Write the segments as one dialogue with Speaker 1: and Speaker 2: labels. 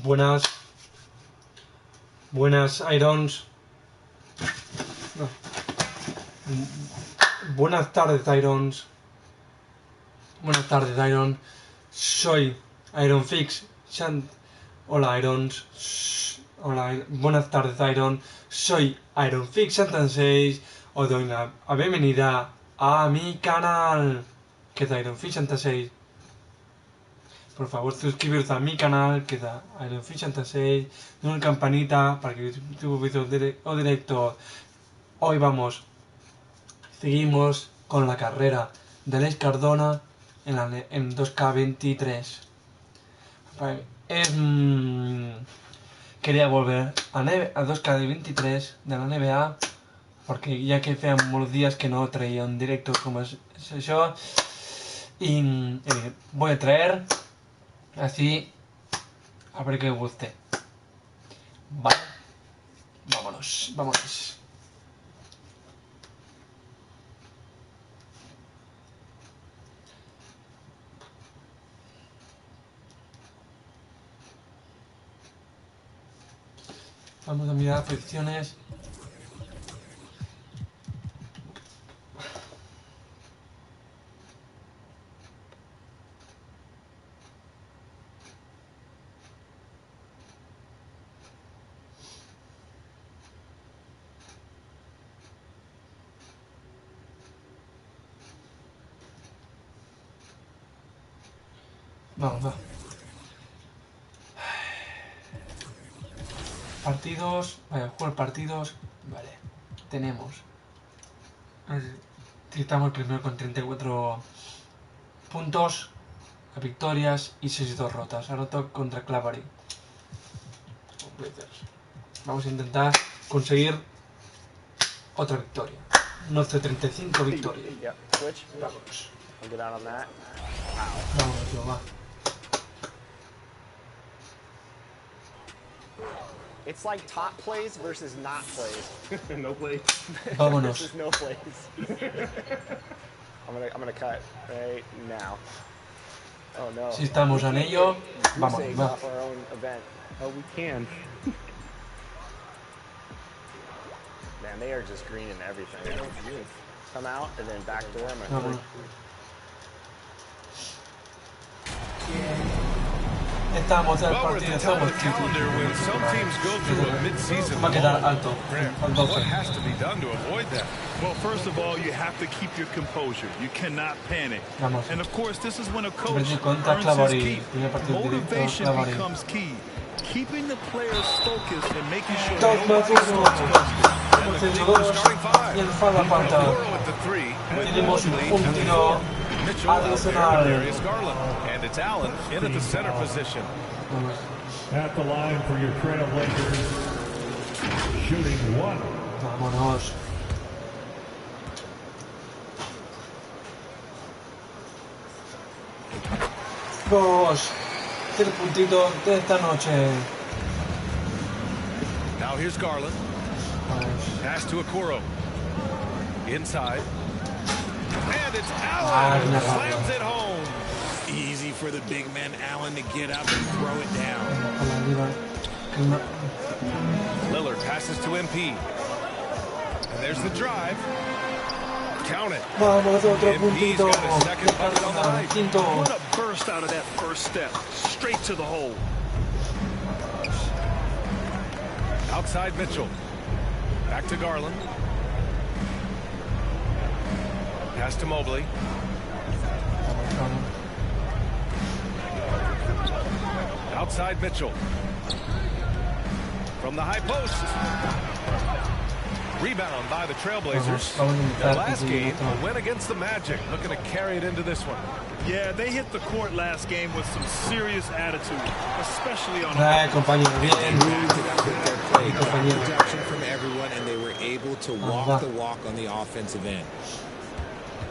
Speaker 1: Buenas Irons. No. Buenas tardes Irons. Buenas tardes Iron. Soy Iron Fix. Hola Irons. Hola, buenas tardes Iron. Soy Iron Fix 6. Os doy la bienvenida a mi canal, que es Iron Fix 6. Por favor, suscribiros a mi canal, que es Iron Fix 6. Dale una campanita para que YouTube vídeos o directos. Hoy seguimos con la carrera de aleix Cardona en 2K23. Quería volver a 2K23 de la NBA, porque ya que hacía unos días que no traía un directo como es eso, y voy a traer así a ver que os guste. Vale, vámonos. Vamos a mirar afecciones. Vamos, va. Partidos, jugar partidos, vale, tenemos, estamos primero con 34 puntos, victorias y 6 derrotas, ahora toca contra Clavery. Vamos a intentar conseguir otra victoria, nuestra 35 victorias. Vámonos. Vámonos, yo, va.
Speaker 2: It's like top plays versus not plays.
Speaker 3: No plays.
Speaker 1: Vámonos.
Speaker 2: Versus no plays. I'm gonna cut right now. Oh no.
Speaker 1: Si estamos en ello, vamos, va.
Speaker 2: Off our own event.
Speaker 3: Oh, we can.
Speaker 2: Man, they are just greening everything. Come out and then backdoor my
Speaker 1: Vámonos. Estamos en el partido, estamos va a quedar alto, al 12.
Speaker 4: Well, first of all, you have to keep your composure. You cannot panic.
Speaker 1: Vamos.
Speaker 4: And of course, this is when a coach
Speaker 1: Contra
Speaker 4: earns his
Speaker 1: Clavery,
Speaker 4: keep. Motivation becomes key. Keeping the players focused and making sure nobody's and the Cleveland starting five.
Speaker 1: Y el fallo aparta. Tenemos un tiro adicional.
Speaker 4: And it's Allen in at the center position.
Speaker 5: At the line for your Trail Blazers, shooting one.
Speaker 1: Vámonos. Dos. 3 puntitos de esta noche.
Speaker 4: Now here's Garland. Pass to Okoro. Inside. And it's Allen. Slams it home. Easy for the big man Allen to get up and throw it down. Lillard passes to MP. And there's the drive. Count it.
Speaker 1: Vamos, otro
Speaker 4: MP's
Speaker 1: puntito.
Speaker 4: got his second bucket on the night.
Speaker 1: Quinto.
Speaker 4: What a burst out of that first step. Straight to the hole. Outside Mitchell. Back to Garland. Pass to Mobley. Outside Mitchell. From the high post. Rebound by the Trailblazers. The last game, a win against the Magic. Looking to carry it into this one.
Speaker 6: Yeah, they hit the court last game with some serious attitude, especially on
Speaker 1: Compañero, bien.
Speaker 7: Production from everyone, and they were able to walk the walk on the offensive end.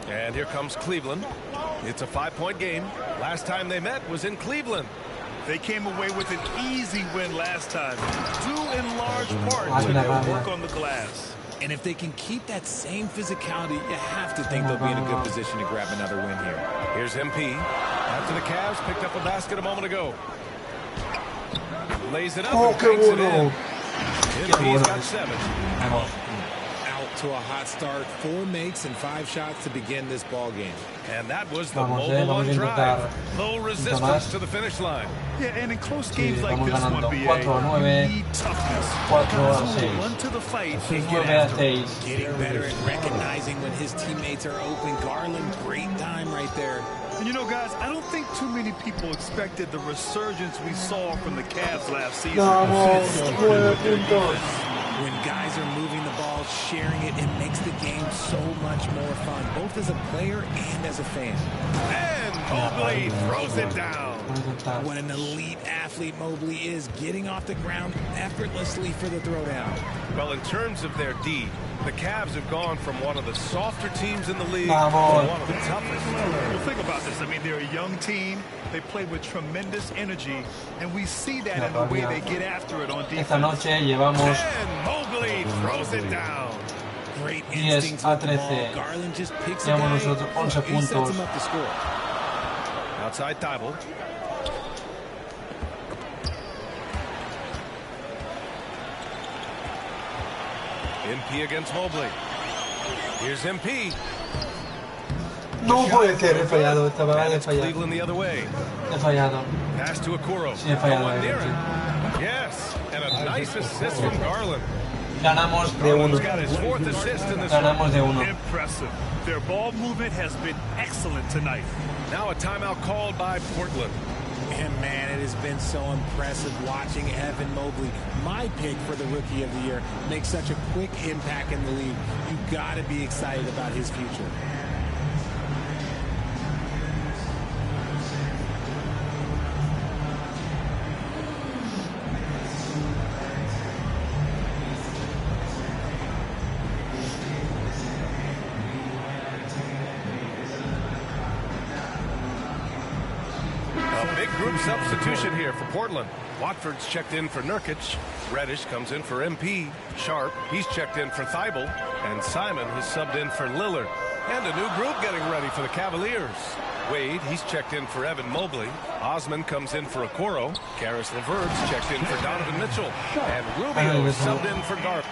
Speaker 4: And here comes Cleveland. It's a 5-point game. Last time they met was in Cleveland.
Speaker 6: They came away with an easy win last time, due in large part to their work on the glass.
Speaker 7: And if they can keep that same physicality, you have to think they'll be in a good position to grab another win here.
Speaker 4: Here's MP. After the Cavs picked up a basket a moment ago. Lays it up
Speaker 1: Oh,
Speaker 4: and
Speaker 1: qué
Speaker 4: banks it
Speaker 1: bueno.
Speaker 4: in.
Speaker 1: Qué
Speaker 4: MP's
Speaker 1: bueno.
Speaker 4: got 7.
Speaker 1: Vamos.
Speaker 7: Out to a hot start, 4 makes and 5 shots to begin this ball game.
Speaker 4: And that was the
Speaker 1: Vamos,
Speaker 4: mobile
Speaker 1: vamos
Speaker 4: one
Speaker 1: a intentar
Speaker 4: drive. Low
Speaker 1: más.
Speaker 4: resistance to the finish line.
Speaker 6: Yeah, and in close
Speaker 1: Sí,
Speaker 6: games like
Speaker 1: vamos
Speaker 6: this one,
Speaker 1: ganando.
Speaker 6: BA,
Speaker 1: 4-9,
Speaker 6: you need toughness.
Speaker 1: 4-6.
Speaker 6: Run to the fight and get
Speaker 1: 9-6.
Speaker 6: after it.
Speaker 7: Getting better at recognizing when his teammates are open. Garland, great time right there.
Speaker 6: And you know, guys, I don't think too many people expected the resurgence we saw from the Cavs last season.
Speaker 1: Vamos, 9 puntos.
Speaker 7: When guys are moving the ball, sharing it, it makes the game so much more fun, both as a player and as a fan.
Speaker 4: And Mobley throws it down.
Speaker 1: Vamos a intentar.
Speaker 7: What an elite athlete Mobley is, getting off the ground effortlessly for the throwdown.
Speaker 4: Well, in terms of their D, the Cavs have gone from one of the softer teams in the league to
Speaker 1: Vamos.
Speaker 4: one of the toughest.
Speaker 6: Well, think about this. I mean, they're a young team. They play with tremendous energy, and we see that in the way they get after it on
Speaker 1: Esta
Speaker 6: defense.
Speaker 1: noche llevamos
Speaker 4: And Mobley throws it down.
Speaker 7: Great
Speaker 1: 10
Speaker 7: instincts
Speaker 1: a
Speaker 7: with the ball.
Speaker 1: 13.
Speaker 7: Garland just picks a
Speaker 1: Llevamos
Speaker 7: guy,
Speaker 1: nosotros 11
Speaker 7: he sets
Speaker 1: puntos.
Speaker 7: him up to score.
Speaker 4: Outside Thibault. MP against Mobley. Here's MP.
Speaker 1: No puede ser, he fallado. Esta vez he
Speaker 4: It's
Speaker 1: fallado.
Speaker 4: Cleveland the other way.
Speaker 1: He fallado.
Speaker 4: Pass to Okoro.
Speaker 1: Sí, he fallado.
Speaker 4: No one near
Speaker 1: Sí.
Speaker 4: it. Yes, and a nice assist from Garland.
Speaker 1: Ganamos de
Speaker 4: Garland's
Speaker 1: 1.
Speaker 4: got his 4th assist in this one.
Speaker 1: Ganamos de 1.
Speaker 6: Impressive. Their ball movement has been excellent tonight.
Speaker 4: Now a timeout called by Portland.
Speaker 7: And man, it has been so impressive watching Evan Mobley, my pick for the Rookie of the Year, make such a quick impact in the league. You got to be excited about his future.
Speaker 4: A big group substitution here for Portland. Watford's checked in for Nurkic. Reddish comes in for MP. Sharp, he's checked in for Thibault. And Simon has subbed in for Lillard. And a new group getting ready for the Cavaliers. Wade, he's checked in for Evan Mobley. Osman comes in for Okoro. Karis LeVert's checked in for Donovan Mitchell. And Rubio subbed in for Garp.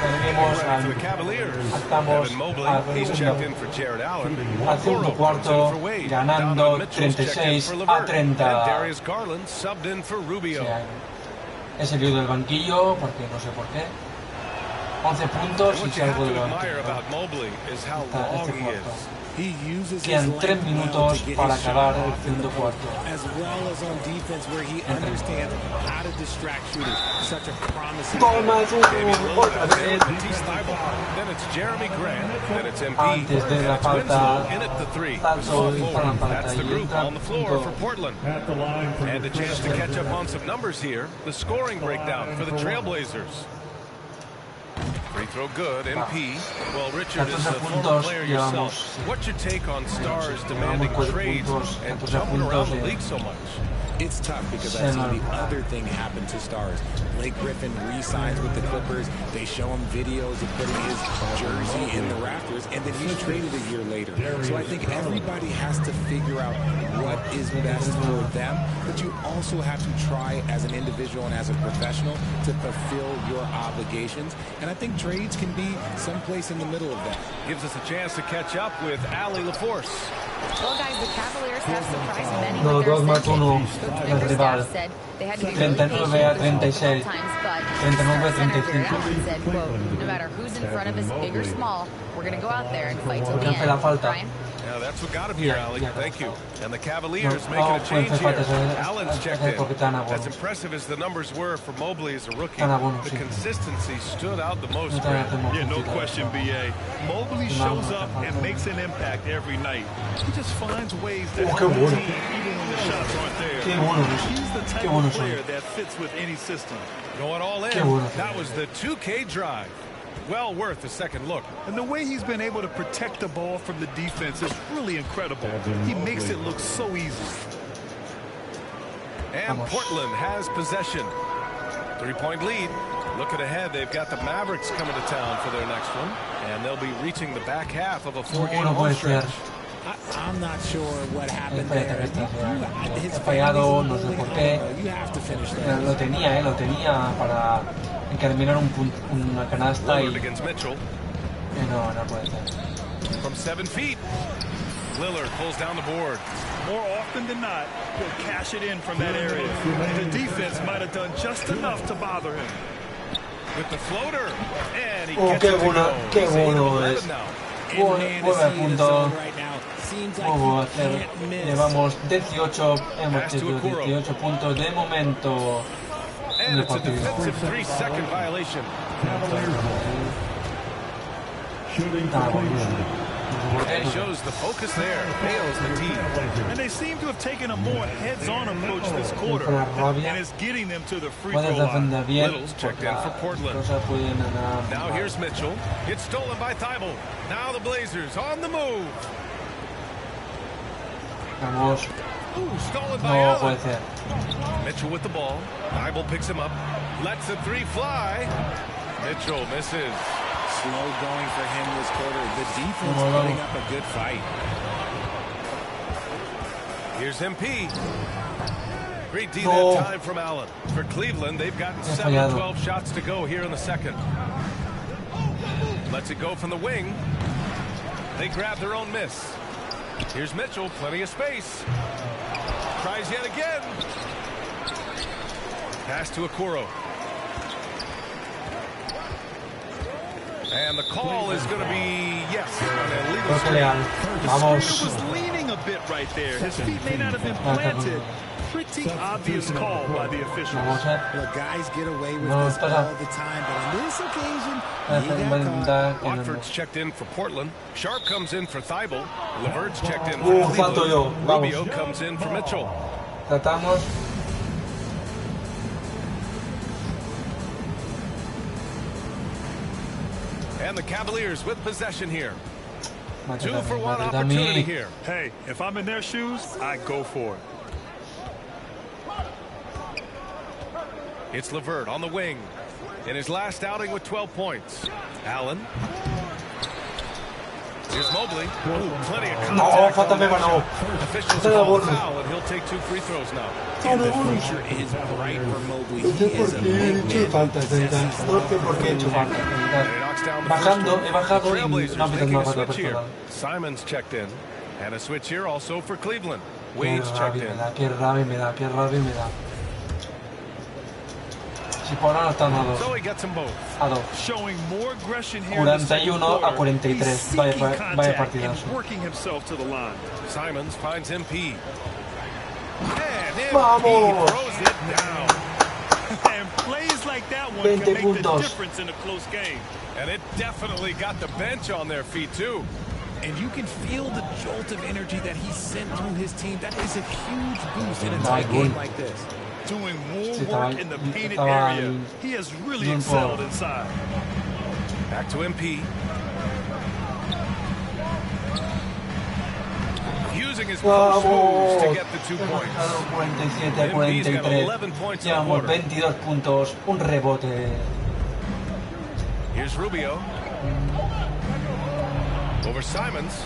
Speaker 1: Seguimos
Speaker 4: For the Cavaliers.
Speaker 1: estamos
Speaker 4: Evan Mobley,
Speaker 1: al
Speaker 4: he's checked
Speaker 1: segundo,
Speaker 4: in for Jared Allen.
Speaker 1: al segundo
Speaker 4: Okoro comes in
Speaker 1: cuarto,
Speaker 4: for Wade.
Speaker 1: ganando
Speaker 4: Donovan Mitchell's checked in
Speaker 1: 36
Speaker 4: for
Speaker 1: a
Speaker 4: LeVert.
Speaker 1: 30.
Speaker 4: And Darius Garland subbed in for Rubio.
Speaker 1: He salido del banquillo porque no sé por qué. 11 puntos y
Speaker 4: What you have
Speaker 1: salgo del
Speaker 4: to admire
Speaker 1: banquillo.
Speaker 4: about Mobley is how
Speaker 1: Este
Speaker 4: long he
Speaker 1: cuarto.
Speaker 4: is.
Speaker 7: He uses his
Speaker 1: Quedan 3
Speaker 7: length well
Speaker 1: minutos
Speaker 7: to get
Speaker 1: para
Speaker 7: his
Speaker 1: acabar
Speaker 7: shot
Speaker 1: el
Speaker 7: off in
Speaker 1: segundo
Speaker 7: the
Speaker 1: cuarto.
Speaker 7: as well as on defense where he understands how to distract shooters. Such a promising
Speaker 1: Toma tú, otra vez.
Speaker 4: Matisse Thybulle. Then it's Jeremy Grant. Then it's MP.
Speaker 1: Antes de la
Speaker 4: And it's Winslow
Speaker 1: falta,
Speaker 4: in at the 3.
Speaker 1: Salto y para la falta
Speaker 4: That's the
Speaker 1: y
Speaker 4: group
Speaker 1: entra
Speaker 4: on the floor for
Speaker 1: punto.
Speaker 4: Portland.
Speaker 5: At the line for
Speaker 4: And a
Speaker 5: your
Speaker 4: chance to catch up
Speaker 5: Trailblazers,
Speaker 4: on some numbers here. The scoring breakdown for the Trailblazers. Free throw good, MP. Well, Richard is a
Speaker 1: 14
Speaker 4: former
Speaker 1: puntos
Speaker 4: player
Speaker 1: llevamos.
Speaker 4: yourself. What's your take on stars demanding
Speaker 1: 4
Speaker 4: trades
Speaker 1: puntos,
Speaker 4: and
Speaker 1: 14
Speaker 4: jumping around the
Speaker 1: puntos,
Speaker 4: league so much?
Speaker 7: It's tough because I've seen the other thing happen to stars. Blake Griffin re-signs with the Clippers. They show him videos of putting his jersey in the rafters, and then he's traded a year later. So I think everybody has to figure out what is best for them, but you also have to try as an individual and as a professional to fulfill your obligations. And I think trades can be someplace in the middle of that.
Speaker 4: Gives us a chance to catch up with Ali LaForce.
Speaker 8: Well, guys, the Cavaliers have surprised many
Speaker 1: No,
Speaker 8: with their
Speaker 1: 2 más
Speaker 8: ascension.
Speaker 1: 1
Speaker 8: Coach
Speaker 1: del rival.
Speaker 8: Bickerstaff said they had to be really
Speaker 1: 39
Speaker 8: patient
Speaker 1: a
Speaker 8: with them
Speaker 1: 36.
Speaker 8: times, but
Speaker 1: 39 a
Speaker 8: Senator
Speaker 1: 35.
Speaker 8: Allen said, quote, no matter who's in front of us, big or small, we're going to go out there and fight till the
Speaker 1: Porque hace la
Speaker 8: end.
Speaker 1: falta.
Speaker 8: Brian?
Speaker 4: Yeah, that's what got him here, Ali. Thank you. And the Cavaliers
Speaker 1: No,
Speaker 4: making a
Speaker 1: pues
Speaker 4: change
Speaker 1: hace falta,
Speaker 4: here.
Speaker 1: es-
Speaker 4: Allen's
Speaker 1: es-
Speaker 4: checked
Speaker 1: es porque están a
Speaker 4: in. As
Speaker 1: bonos.
Speaker 4: impressive as the numbers were for Mobley as a rookie,
Speaker 1: Están a bonos,
Speaker 4: the
Speaker 1: sí.
Speaker 4: consistency stood out the most.
Speaker 1: No te hacemos
Speaker 6: Yeah, no
Speaker 1: sentido.
Speaker 6: question, BA. Mobley shows up and makes an impact every night. He just finds ways that
Speaker 1: Oh, qué bueno.
Speaker 6: team, even when the shots aren't there.
Speaker 1: Qué bueno,
Speaker 6: He's the type
Speaker 1: qué bueno
Speaker 6: of
Speaker 1: son.
Speaker 6: player that fits with any system.
Speaker 4: Going all in.
Speaker 1: Qué bueno.
Speaker 4: That was the 2K drive. Well worth a second look.
Speaker 6: And the way he's been able to protect the ball from the defense is really incredible. He makes it look so easy.
Speaker 4: And
Speaker 1: Vamos.
Speaker 4: Portland has possession. 3-point lead. Looking ahead, they've got the Mavericks coming to town for their next one, and they'll be reaching the back half of a 4-game home stretch.
Speaker 7: I'm not sure what happened there.
Speaker 1: He fallado, no sé por qué. Lo tenía para encarminar una canasta y no puede ser.
Speaker 4: From 7 feet, Lillard pulls down the board.
Speaker 6: More often than not, he'll cash it in from that area. The defense might have done just enough to bother him.
Speaker 4: With the floater, and he gets it to go.
Speaker 1: Qué bueno es. 9 puntos. Llevamos 18, hemos hecho 18 puntos de momento en el partido.
Speaker 4: And shows the focus there, nails the team.
Speaker 6: And they seem to have taken a more heads-on approach this quarter, and it's getting them to the free throw line.
Speaker 4: Little's checked in for Portland. Now here's Mitchell. It's stolen by Thibault. Now the Blazers on the move.
Speaker 1: Vamos.
Speaker 4: Stolen by
Speaker 1: No puede
Speaker 4: Allen.
Speaker 1: ser.
Speaker 4: Mitchell with the ball. Thibault picks him up. Lets the three fly. Mitchell misses.
Speaker 7: Slow going for him this quarter. The defense putting up a good fight.
Speaker 4: Here's MP. Great D that time from Allen. For Cleveland, they've gotten 7-12 shots to go here in the second. Lets it go from the wing. They grab their own miss. Here's Mitchell, plenty of space. Tries yet again. Pass to Okoro. And the call is going to be yes.
Speaker 1: Vamos.
Speaker 6: It was leaning a bit right there. His feet may not have been planted. Pretty obvious call by the officials.
Speaker 7: Look, guys get away with this all the time, but on this occasion, you got caught.
Speaker 4: Watford's checked in for Portland. Sharp comes in for Thibault. Levert's checked in for Cleveland. Rubio comes in for Mitchell.
Speaker 1: Tratamos.
Speaker 4: And the Cavaliers with possession here. 2-for-1 opportunity here.
Speaker 6: Hey, if I'm in their shoes, I go for it.
Speaker 4: It's Levert on the wing. In his last outing with 12 points. Allen. Here's Mobley. Ooh, plenty of contact.
Speaker 1: No.
Speaker 4: Officials call foul, and he'll take 2 free throws now.
Speaker 7: And the future is bright for Mobley. He is a big man.
Speaker 4: Simon's checked in. And a switch here also for Cleveland. Wade's checked in.
Speaker 1: Qué rabia me da. Si por ahora están a 2.
Speaker 4: So he gets them both.
Speaker 1: A 2.
Speaker 6: Showing more aggression here in the second
Speaker 1: 41 a
Speaker 6: quarter.
Speaker 1: 43. Vaya partidazo.
Speaker 6: And working himself to the line.
Speaker 4: Simons finds MP. And
Speaker 1: Vamos.
Speaker 4: MP throws it down.
Speaker 6: And plays like that one can make the difference in a close game.
Speaker 4: And it definitely got the bench on their feet too.
Speaker 7: And you can feel the jolt of energy that he sent through his team. That is a huge boost in a tight game like this.
Speaker 6: Doing more work in the painted area. He has really excelled inside.
Speaker 4: Back to MP. Using his post moves to get the 2 points.
Speaker 1: 47 a 43. Llevamos 22 puntos. Un rebote.
Speaker 4: Here's Rubio. Over Simons.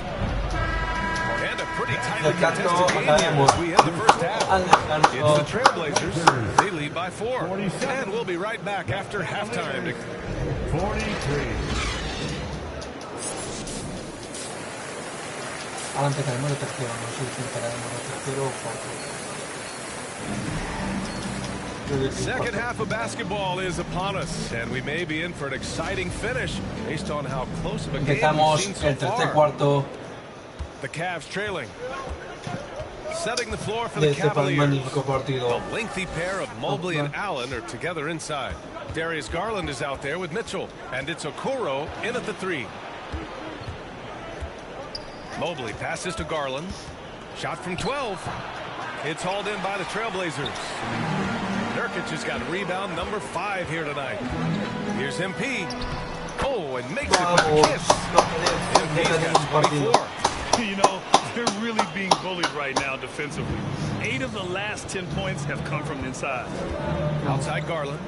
Speaker 4: And a pretty tightly contested game here as we end the first half. It's the Trailblazers. They lead by 4. And we'll be right back after halftime.
Speaker 5: 43.
Speaker 1: Ahora empezaremos de tercero, no sé si empezaremos de tercero o cuarto.
Speaker 4: Second half of basketball is upon us, and we may be in for an exciting finish based on how close of a game we've seen so
Speaker 1: el tercer
Speaker 4: far.
Speaker 1: Cuarto.
Speaker 4: The Cavs trailing. Setting the floor for the Cavaliers. The lengthy pair of Mobley and Allen are together inside. Darius Garland is out there with Mitchell, and it's Okoro in at the 3. Mobley passes to Garland. Shot from 12. It's hauled in by the Trailblazers. Nurkic has got rebound number 5 here tonight. Here's MP. Oh, and makes it with a kiss. MP's got 24.
Speaker 6: You know, They're really being bullied right now defensively. 8 of the last 10 points have come from inside.
Speaker 4: Outside Garland.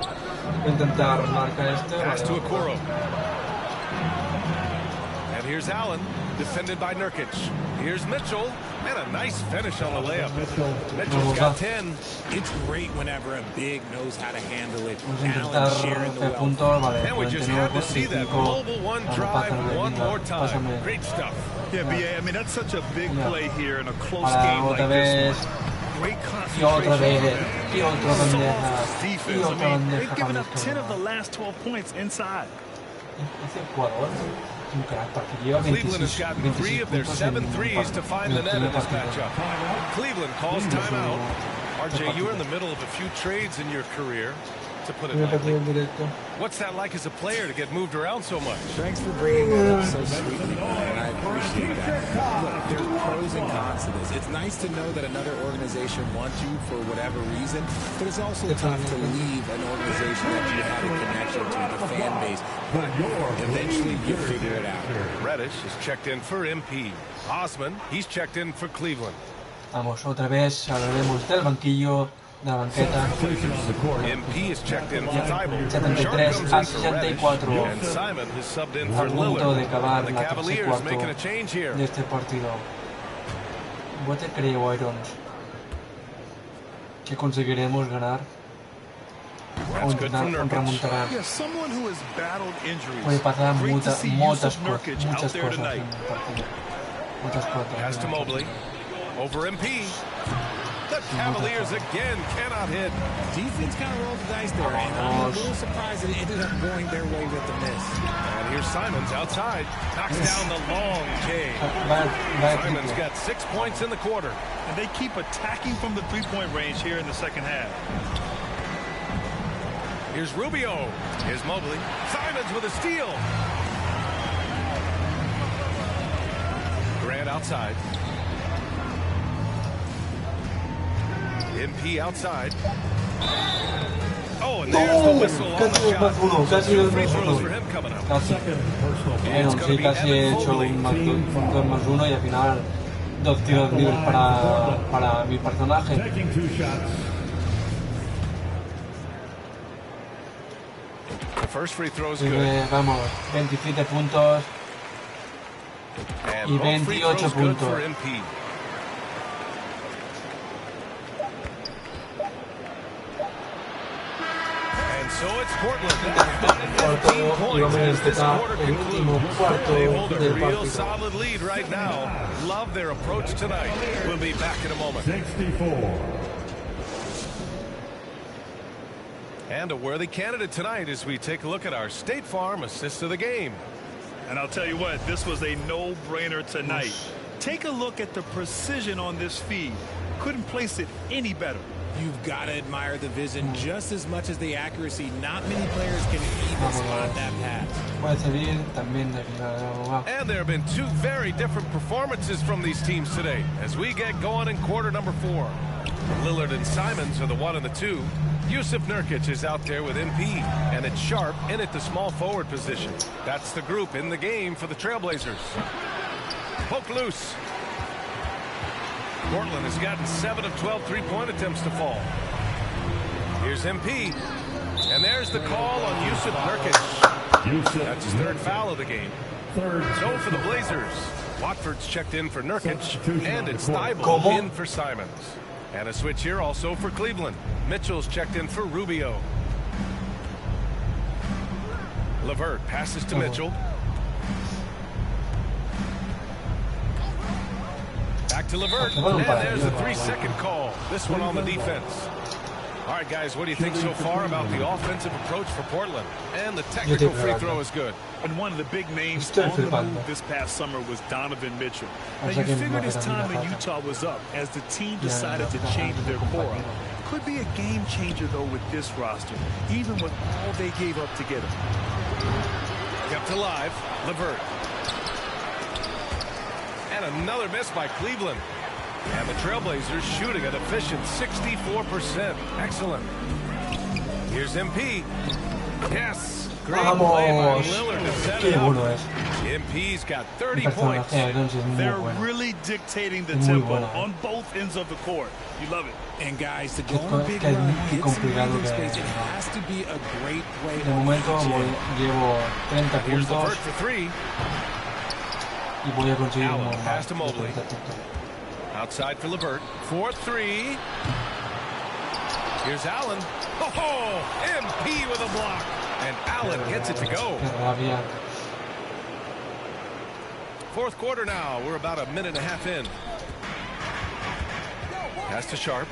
Speaker 1: Intentar marcar este.
Speaker 4: Pass to
Speaker 1: Vale.
Speaker 4: Okoro. And here's Allen, defended by Nurkic. Here's Mitchell, and a nice finish on the layup. Mitchell's got 10.
Speaker 7: It's great whenever a big knows how to handle it.
Speaker 1: Vamos a
Speaker 7: Allen
Speaker 1: intentar
Speaker 7: sharing the
Speaker 1: hacer
Speaker 7: wealth.
Speaker 1: puntos. Vale,
Speaker 4: And we just
Speaker 1: 49
Speaker 4: had to
Speaker 1: por
Speaker 4: see that
Speaker 1: 5.
Speaker 4: mobile one drive one more time.
Speaker 1: Pásame.
Speaker 4: Great stuff.
Speaker 6: Yeah, BA, I mean, that's such a big
Speaker 1: Yeah.
Speaker 6: play here in a close
Speaker 1: Para
Speaker 6: game like
Speaker 1: otra
Speaker 6: this
Speaker 1: vez.
Speaker 6: one. Great
Speaker 1: Y otra
Speaker 6: concentration.
Speaker 1: vez. Y otra
Speaker 6: So
Speaker 1: bandeja.
Speaker 6: off
Speaker 1: Y
Speaker 6: defense. I
Speaker 1: otra
Speaker 6: mean,
Speaker 1: bandeja.
Speaker 6: they've given
Speaker 1: para
Speaker 6: up 10 of the last 12 points inside.
Speaker 1: Ese jugador es un crack porque lleva
Speaker 4: Cleveland
Speaker 1: 26,
Speaker 4: has got
Speaker 1: 26
Speaker 4: 3 of their
Speaker 1: puntos
Speaker 4: 7
Speaker 1: en
Speaker 4: threes to find the net in this matchup. Cleveland calls timeout. RJ, you were in the middle of a few trades in your career, to put it
Speaker 1: Primer partido
Speaker 4: lightly.
Speaker 1: en directo.
Speaker 4: What's that like as a player to get moved around so much?
Speaker 7: Thanks for bringing that up so sweetly, and I appreciate that. Look, there are pros and cons to this. It's nice to know that another organization wants you for whatever reason, but it's also tough to leave an organization that you have a connection to, the fan base. But eventually you figure it out.
Speaker 4: Reddish is checked in for MP. Osman, he's checked in for Cleveland.
Speaker 1: Vamos, otra vez hablaremos del banquillo, de la banqueta.
Speaker 4: MP is checked in for Thibault.
Speaker 1: 73
Speaker 4: Sharp
Speaker 1: a
Speaker 4: comes in for Reddish,
Speaker 1: 64.
Speaker 4: and Simon has subbed in
Speaker 1: A
Speaker 4: for
Speaker 1: punto de
Speaker 4: Lillard.
Speaker 1: acabar
Speaker 4: And the
Speaker 1: la tercer
Speaker 4: Cavaliers making
Speaker 1: cuarto
Speaker 4: a change here.
Speaker 1: de este partido. Yo te creo, Irons, que conseguiremos ganar o
Speaker 4: That's good from Nurkic.
Speaker 1: remontarán.
Speaker 6: Yeah, someone who has battled injuries.
Speaker 1: Puede pasar
Speaker 6: Great to see
Speaker 1: muchas
Speaker 6: Yusuf Nurkic out
Speaker 1: cosas
Speaker 6: there
Speaker 1: en
Speaker 6: tonight.
Speaker 1: el partido. Muchas cosas.
Speaker 4: Pass to Mobley. Over MP. The Cavaliers again cannot hit.
Speaker 7: Defense kind of rolled the dice there, and I'm a little surprised that it ended up going their way with the miss.
Speaker 4: And here's Simons outside. Knocks down the long K.
Speaker 1: Va
Speaker 4: Simons
Speaker 1: triple.
Speaker 4: got 6 points in the quarter.
Speaker 6: And they keep attacking from the three-point range here in the second half.
Speaker 4: Here's Rubio. Here's Mobley. Simons with a steal. Grant outside. MP outside. Oh, and there's the whistle on the
Speaker 1: Casi
Speaker 4: shot.
Speaker 1: más uno, casi
Speaker 4: Two
Speaker 1: dos
Speaker 4: free
Speaker 1: más
Speaker 4: throws for
Speaker 1: uno.
Speaker 4: him coming up.
Speaker 1: Casi. Sí, casi he hecho un 2 más 1 y al final 2 tiros libres para mi personaje.
Speaker 5: Taking 2 shots.
Speaker 4: The first free throw is
Speaker 1: Así
Speaker 4: good.
Speaker 1: que vamos, 27 puntos
Speaker 4: And
Speaker 1: y
Speaker 4: both free
Speaker 1: 28
Speaker 4: throws good
Speaker 1: puntos.
Speaker 4: for MP. And so it's Portland.
Speaker 1: Cuarto, y
Speaker 4: 15 points
Speaker 1: vamos a
Speaker 4: as this
Speaker 1: empezar
Speaker 4: quarter
Speaker 1: el último
Speaker 4: concludes.
Speaker 1: cuarto
Speaker 4: They hold a
Speaker 1: del
Speaker 4: real
Speaker 1: partido.
Speaker 4: solid lead right now. Love their approach tonight. We'll be back in a moment.
Speaker 5: 64.
Speaker 4: And a worthy candidate tonight as we take a look at our State Farm assist of the game.
Speaker 6: And I'll tell you what, this was a no-brainer tonight. Take a look at the precision on this feed. Couldn't place it any better.
Speaker 7: You've got to admire the vision just as much as the accuracy. Not many players can even spot that pass.
Speaker 1: Puede servir también de final.
Speaker 4: And there have been 2 very different performances from these teams today as we get going in quarter number 4. Lillard and Simons are the 1 and the 2. Yusuf Nurkic is out there with MP, and it's Sharp in at the small forward position. That's the group in the game for the Trailblazers. Poke loose. Portland has gotten 7 of 12 three-point attempts to fall. Here's MP, and there's the call on Yusuf Nurkic. That's his 3rd foul of the game. So for the Blazers, Watford's checked in for Nurkic, and it's Thibault in for Simons. And a switch here also for Cleveland. Mitchell's checked in for Rubio. LeVert passes to Mitchell. Back to LeVert, and there's a 3-second call. This one on the defense. All right, guys, what do you think so far about the offensive approach for Portland? And the technical free throw is good.
Speaker 6: And one of the big names on the move this past summer was Donovan Mitchell. Now, you figured his time in Utah was up as the team decided to change their core up. Could be a game changer, though, with this roster, even with all they gave up to get him.
Speaker 4: Kept alive, LeVert. And another miss by Cleveland. And the Trailblazers shooting an efficient 64%. Excellent. Here's MP. Yes. Great play by
Speaker 1: Vamos.
Speaker 4: Lillard to set
Speaker 1: Qué
Speaker 4: it
Speaker 1: bueno
Speaker 4: up.
Speaker 1: es.
Speaker 4: MP's got
Speaker 1: El
Speaker 4: 30 points.
Speaker 1: personaje de Irons es muy
Speaker 6: They're
Speaker 1: bueno.
Speaker 6: really dictating the
Speaker 1: Es muy
Speaker 6: tempo
Speaker 1: buena,
Speaker 6: on both ends of the court. You love it.
Speaker 7: And guys, to
Speaker 1: Que
Speaker 7: go on a big
Speaker 1: es
Speaker 7: run,
Speaker 1: muy
Speaker 7: get some
Speaker 1: complicado
Speaker 7: breathing
Speaker 1: que...
Speaker 7: space, it has to be a great play.
Speaker 1: De momento llevo 30
Speaker 4: Here's the
Speaker 1: puntos
Speaker 4: vert for three.
Speaker 1: y voy a conseguir
Speaker 4: Allen,
Speaker 1: uno
Speaker 4: pass
Speaker 1: más
Speaker 4: to
Speaker 1: de
Speaker 4: Mobley.
Speaker 1: 30 puntos.
Speaker 4: Outside for LeVert. 4-3. Here's Allen. Oh, MP with a block. And Allen gets it to go.
Speaker 1: Qué rabia.
Speaker 4: Fourth quarter now. We're about a minute and a half in. Pass to Sharp.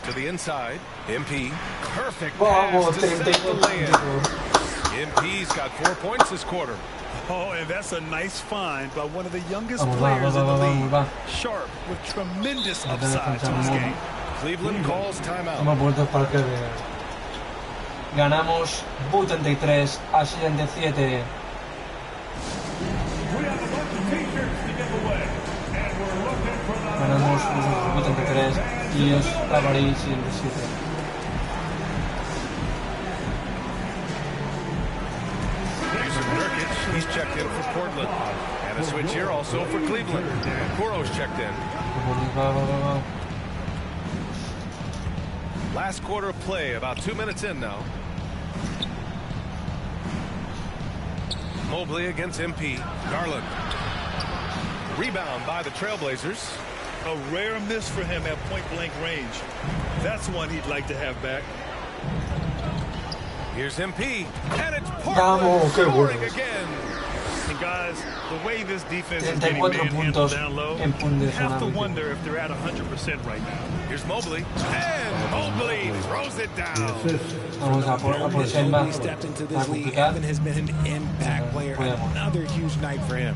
Speaker 4: To the inside. MP. Perfect pass
Speaker 1: Vamos,
Speaker 4: to set the
Speaker 1: 32
Speaker 4: lay-in.
Speaker 1: puntos.
Speaker 4: MP's got 4 points this quarter.
Speaker 6: Oh, and that's a nice find by one of the youngest
Speaker 1: Vamos,
Speaker 6: players in the
Speaker 1: vamos,
Speaker 6: league. Sharp with tremendous upside to his game.
Speaker 4: Cleveland calls timeout.
Speaker 1: Hemos vuelto al parque de... Ganamos 83 a 77.
Speaker 5: We have a bunch of t-shirts to give away, and we're looking for the
Speaker 1: Ganamos 83 y ellos la París 77.
Speaker 4: Nurkic, he's checked in for Portland. And a switch here also for Cleveland. And Kuro's checked in. Last quarter of play, about 2 minutes in now. Mobley against MP. Garland. Rebound by the Trailblazers.
Speaker 6: A rare miss for him at point-blank range. That's one he'd like to have back.
Speaker 4: Here's MP. And it's
Speaker 1: Vamos,
Speaker 4: Portland
Speaker 1: qué
Speaker 4: scoring
Speaker 1: buenos.
Speaker 4: again.
Speaker 6: And guys, the way this defense is
Speaker 1: 34
Speaker 6: getting manhandled
Speaker 1: puntos
Speaker 6: down low,
Speaker 1: en puntos
Speaker 6: you have to
Speaker 1: solamente.
Speaker 6: wonder if they're at 100% right now.
Speaker 4: Here's Mobley. And Mobley throws it down.
Speaker 1: Vamos a por
Speaker 7: Since
Speaker 1: Selma
Speaker 7: Mobley stepped into
Speaker 1: para
Speaker 7: this league,
Speaker 1: complicar.
Speaker 7: Evan has been an impact player.
Speaker 1: Podemos.
Speaker 7: Another huge night for him.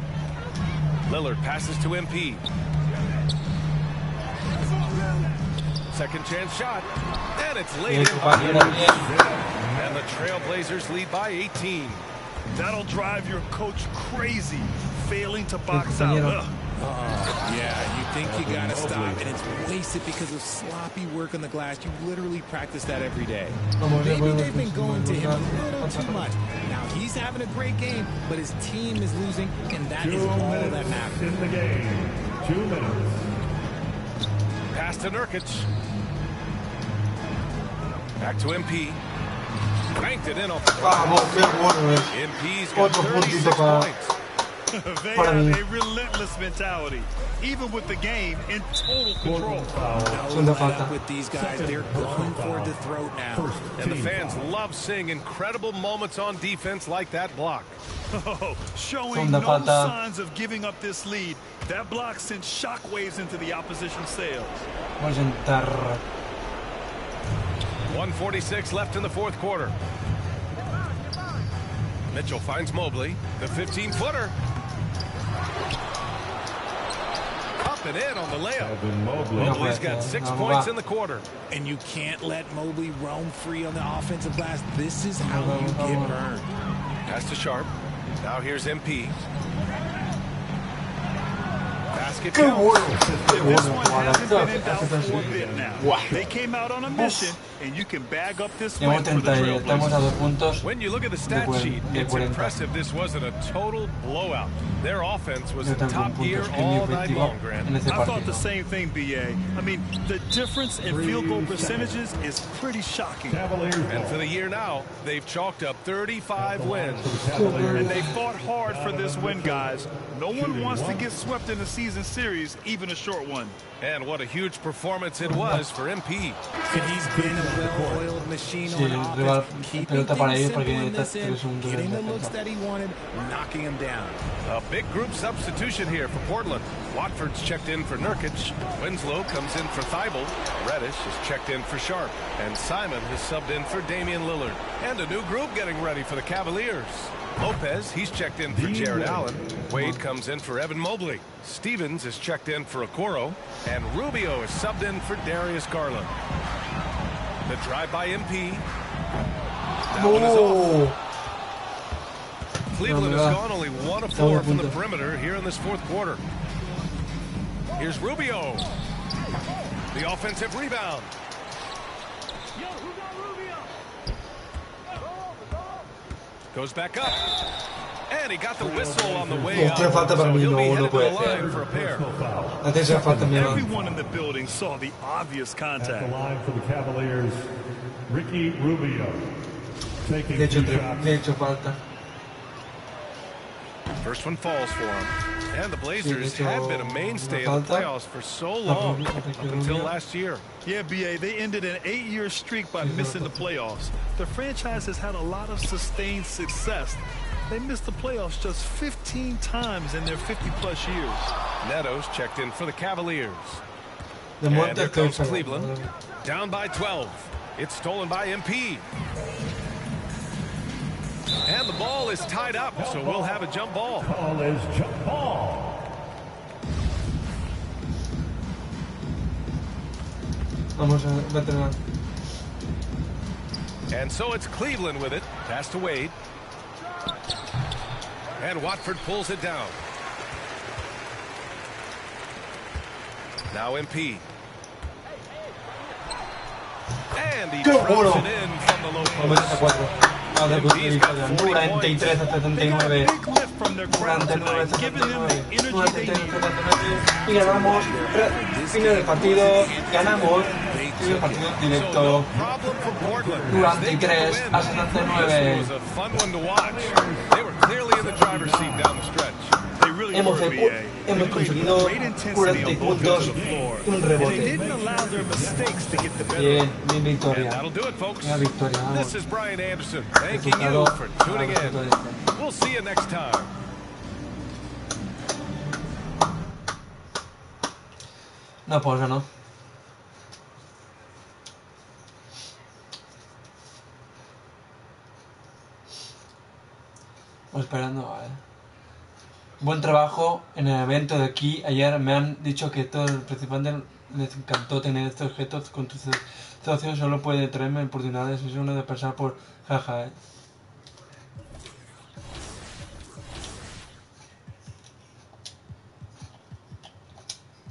Speaker 4: Lillard passes to MP. Second chance shot. And it's laid in by and the Trailblazers lead by 18.
Speaker 6: That'll drive your coach crazy, failing to box out. Ugh.
Speaker 7: Yeah, you think you gotta stop, and it's wasted because of sloppy work on the glass. You literally practice that every day. Maybe they've been going to him a little too much. Now he's having a great game, but his team is losing, and that is all that matters.
Speaker 5: in the game. 2 minutes.
Speaker 4: Pass to Nurkic. Back to MP. Banked it in off the glass.
Speaker 1: Vamos, qué bueno es.
Speaker 4: MP's got
Speaker 1: Otro
Speaker 4: 36
Speaker 1: puntito para...
Speaker 4: points.
Speaker 6: They
Speaker 1: Para
Speaker 6: have
Speaker 1: mí.
Speaker 6: a relentless mentality, even with the game in total control.
Speaker 1: Segunda
Speaker 7: Let
Speaker 1: falta.
Speaker 7: up with these guys. They're going for the throat now.
Speaker 4: And the fans love seeing incredible moments on defense like that block.
Speaker 6: Oh, showing
Speaker 1: Segunda
Speaker 6: no
Speaker 1: falta.
Speaker 6: signs of giving up this lead. That block sent shockwaves into the opposition sails.
Speaker 1: Voy a sentar...
Speaker 4: 1:46 left in the fourth quarter. Mitchell finds Mobley, the 15-footer. Up and in on the layup.
Speaker 5: Evan Mobley.
Speaker 4: Mobley's got 6 points in the quarter.
Speaker 7: And you can't let Mobley roam free on the offensive glass. This is how you get burned.
Speaker 4: Pass to Sharp. Now here's MP. Basket
Speaker 1: Qué
Speaker 4: counts.
Speaker 1: bueno. Qué
Speaker 6: This
Speaker 1: bueno.
Speaker 6: one hasn't been in doubt for a bit now. They came out on a mission, and you can bag up this win
Speaker 1: Llevamos
Speaker 6: for the
Speaker 1: 30, estamos a
Speaker 6: Trailblazers.
Speaker 1: 2 puntos.
Speaker 4: When you look at the stat sheet,
Speaker 1: de
Speaker 4: it's
Speaker 1: 40.
Speaker 4: impressive this wasn't a total blowout. Their offense was
Speaker 1: Yo
Speaker 4: in
Speaker 1: tengo
Speaker 4: top
Speaker 1: puntos
Speaker 4: gear
Speaker 1: que mi
Speaker 4: all night
Speaker 1: objetivo
Speaker 4: long, Grant.
Speaker 1: en este
Speaker 6: I thought the
Speaker 1: partido.
Speaker 6: same thing, BA. I mean, the difference in field goal percentages is pretty shocking.
Speaker 5: Cavaliers.
Speaker 4: And for the year now, they've chalked up 35 wins.
Speaker 6: And they fought hard for this win, guys. No one wants to get swept in the season series, even a short one.
Speaker 4: And what a huge performance it was for MP.
Speaker 7: And he's been a well-oiled machine
Speaker 1: Sí,
Speaker 7: on
Speaker 1: el rival
Speaker 7: offense, keeping
Speaker 1: pelota para
Speaker 7: things
Speaker 1: ellos porque
Speaker 7: simple in
Speaker 1: estas
Speaker 7: this end,
Speaker 1: tres son
Speaker 7: getting the
Speaker 1: duras
Speaker 7: looks
Speaker 1: defensas.
Speaker 7: that he wanted, knocking him down.
Speaker 4: A big group substitution here for Portland. Watford's checked in for Nurkic. Winslow comes in for Thibault. Reddish is checked in for Sharp. And Simon has subbed in for Damian Lillard. And a new group getting ready for the Cavaliers. Lopez, he's checked in for Jared Allen. Wade comes in for Evan Mobley. Stevens is checked in for Okoro. And Rubio is subbed in for Darius Garland. The drive by MP. That one is off. Cleveland has gone only 1 of 4 from the perimeter here in this fourth quarter. Here's Rubio. The offensive rebound. Goes back up. And he got the whistle on the way out.
Speaker 1: Falta para
Speaker 4: So
Speaker 1: mí,
Speaker 4: he'll be
Speaker 1: no
Speaker 4: headed to the
Speaker 1: puede
Speaker 4: line
Speaker 1: ser.
Speaker 4: for a pair.
Speaker 1: Atención, falta mía.
Speaker 6: Everyone in the building saw the obvious
Speaker 5: At the
Speaker 6: contact.
Speaker 5: line for the Cavaliers, Ricky Rubio. Taking
Speaker 1: De
Speaker 5: two shots.
Speaker 1: hecho falta.
Speaker 4: First one falls for him. And the Blazers
Speaker 1: Sí, de hecho,
Speaker 4: had been a mainstay of the
Speaker 1: falta.
Speaker 4: playoffs for so long, up until last year.
Speaker 6: Yeah, BA, they ended an 8-year streak by missing the playoffs. The franchise has had a lot of sustained success. They missed the playoffs just 15 times in their 50-plus years.
Speaker 4: Netos checked in for the Cavaliers.
Speaker 1: De
Speaker 4: And
Speaker 1: muerte
Speaker 4: here
Speaker 1: estoy
Speaker 4: comes Cleveland. Down by 12. It's stolen by MP. And the ball is tied up, so we'll have a jump ball.
Speaker 5: Call is jump ball.
Speaker 1: Vamos a veteran.
Speaker 4: And so it's Cleveland with it. Pass to Wade. And Watford pulls it down. Now MP. And he drops
Speaker 1: bueno.
Speaker 4: it in from the low
Speaker 1: Vamos a
Speaker 4: post.
Speaker 1: 4. Vale, pues victoria. 93 a 79.
Speaker 6: Big lift from their crowd
Speaker 1: 99 a
Speaker 6: tonight, giving them the
Speaker 1: 79.
Speaker 6: energy they
Speaker 1: 93 a
Speaker 6: need.
Speaker 1: 79. Y ganamos. Final del partido. Ganamos. Y el partido
Speaker 4: So
Speaker 1: directo.
Speaker 4: no problem for Portland. They get the
Speaker 1: 93
Speaker 4: win.
Speaker 1: a 79.
Speaker 4: This was a fun one to watch. They were clearly in the driver's seat down the stretch.
Speaker 6: They really
Speaker 1: Hemos,
Speaker 6: were, BA.
Speaker 1: hemos conseguido
Speaker 6: Great intensity
Speaker 1: 40
Speaker 6: on both
Speaker 1: puntos
Speaker 6: ends of the floor.
Speaker 1: y un
Speaker 6: And they
Speaker 1: rebote.
Speaker 6: didn't allow their mistakes to get the better.
Speaker 1: Bien, bien
Speaker 4: And
Speaker 1: victoria.
Speaker 4: that'll do it, folks.
Speaker 1: Una victoria, vamos.
Speaker 4: This is Brian Anderson, thanking you
Speaker 1: Resultado
Speaker 4: for tuning
Speaker 1: a la
Speaker 4: in.
Speaker 1: victoria.
Speaker 4: We'll see you next time.
Speaker 1: No, pues no. Esperando, vale. Buen trabajo en el evento de aquí. Ayer me han dicho que todos los participantes les encantó tener estos objetos con tus socios. Solo puede traerme oportunidades. Es uno de pasar por jaja,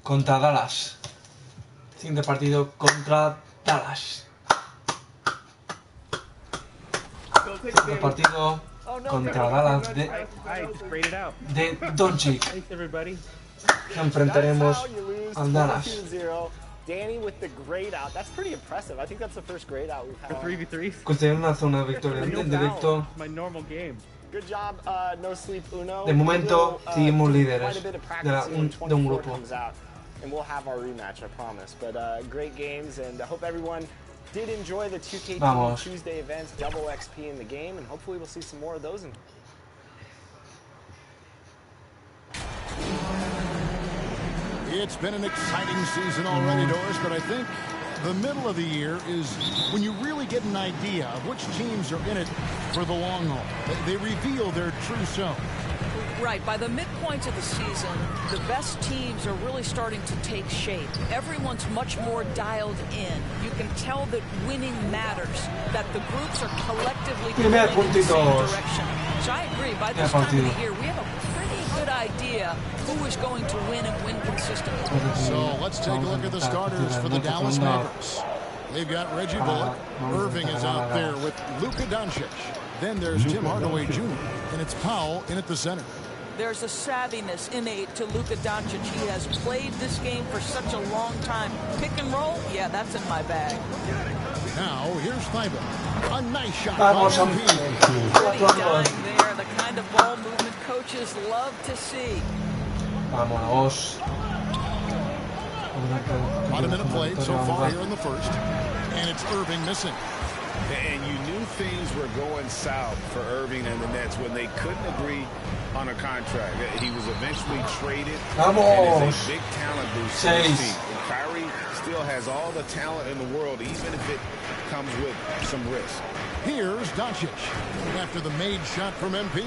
Speaker 1: Contra Dallas. Siguiente partido contra Dallas. El partido contra Dallas de Doncic. Enfrentaremos al Dallas.
Speaker 2: Danny with the grade out. That's pretty impressive. I think that's the first grade out we've had.
Speaker 3: 3v3s.
Speaker 1: Conseguir una zona de victoria en directo.
Speaker 3: My normal game.
Speaker 2: Good job, no sleep Uno.
Speaker 1: De momento seguimos líderes
Speaker 2: Quite a bit of
Speaker 1: de,
Speaker 2: practice when
Speaker 1: de un
Speaker 2: 24
Speaker 1: grupo.
Speaker 2: comes out, and we'll have our rematch, I promise. But great games, and I hope everyone did enjoy the 2K
Speaker 1: Vamos.
Speaker 2: Tuesday events, double XP in the game, and hopefully we'll see some more of those.
Speaker 9: It's been an exciting season already, Doris, but I think the middle of the year is when you really get an idea of which teams are in it for the long haul. They reveal their true self.
Speaker 10: Right. By the midpoint of the season, the best teams are really starting to take shape. Everyone's much more dialed in. You can tell that winning matters, that the groups are collectively going in the same direction. So I agree. By this time of the year, we have a pretty good idea who is going to win and win consistently.
Speaker 9: So let's take a look at the starters for the Dallas Mavericks. They've got Reggie Bullock. Irving is out there with Luka Doncic. Then there's Tim Hardaway Jr. and it's Powell in at the center.
Speaker 10: There's a savviness innate to Luka Doncic. He has played this game for such a long time. Pick and roll, yeah, that's in my bag.
Speaker 9: Now, here's Thibault. A nice shot.
Speaker 1: Vamos a
Speaker 10: Pretty dying there, the kind of ball movement coaches love to see.
Speaker 1: Vámonos.
Speaker 9: About a minute played so far here in the first. And it's Irving missing.
Speaker 7: And you knew things were going south for Irving and the Nets when they couldn't agree on a contract. He was eventually traded.
Speaker 1: Vamos.
Speaker 7: And is a big talent boost to his
Speaker 1: Seis.
Speaker 7: team. And Kyrie still has all the talent in the world, even if it comes with some risk.
Speaker 9: Here's Doncic after the made shot from MP.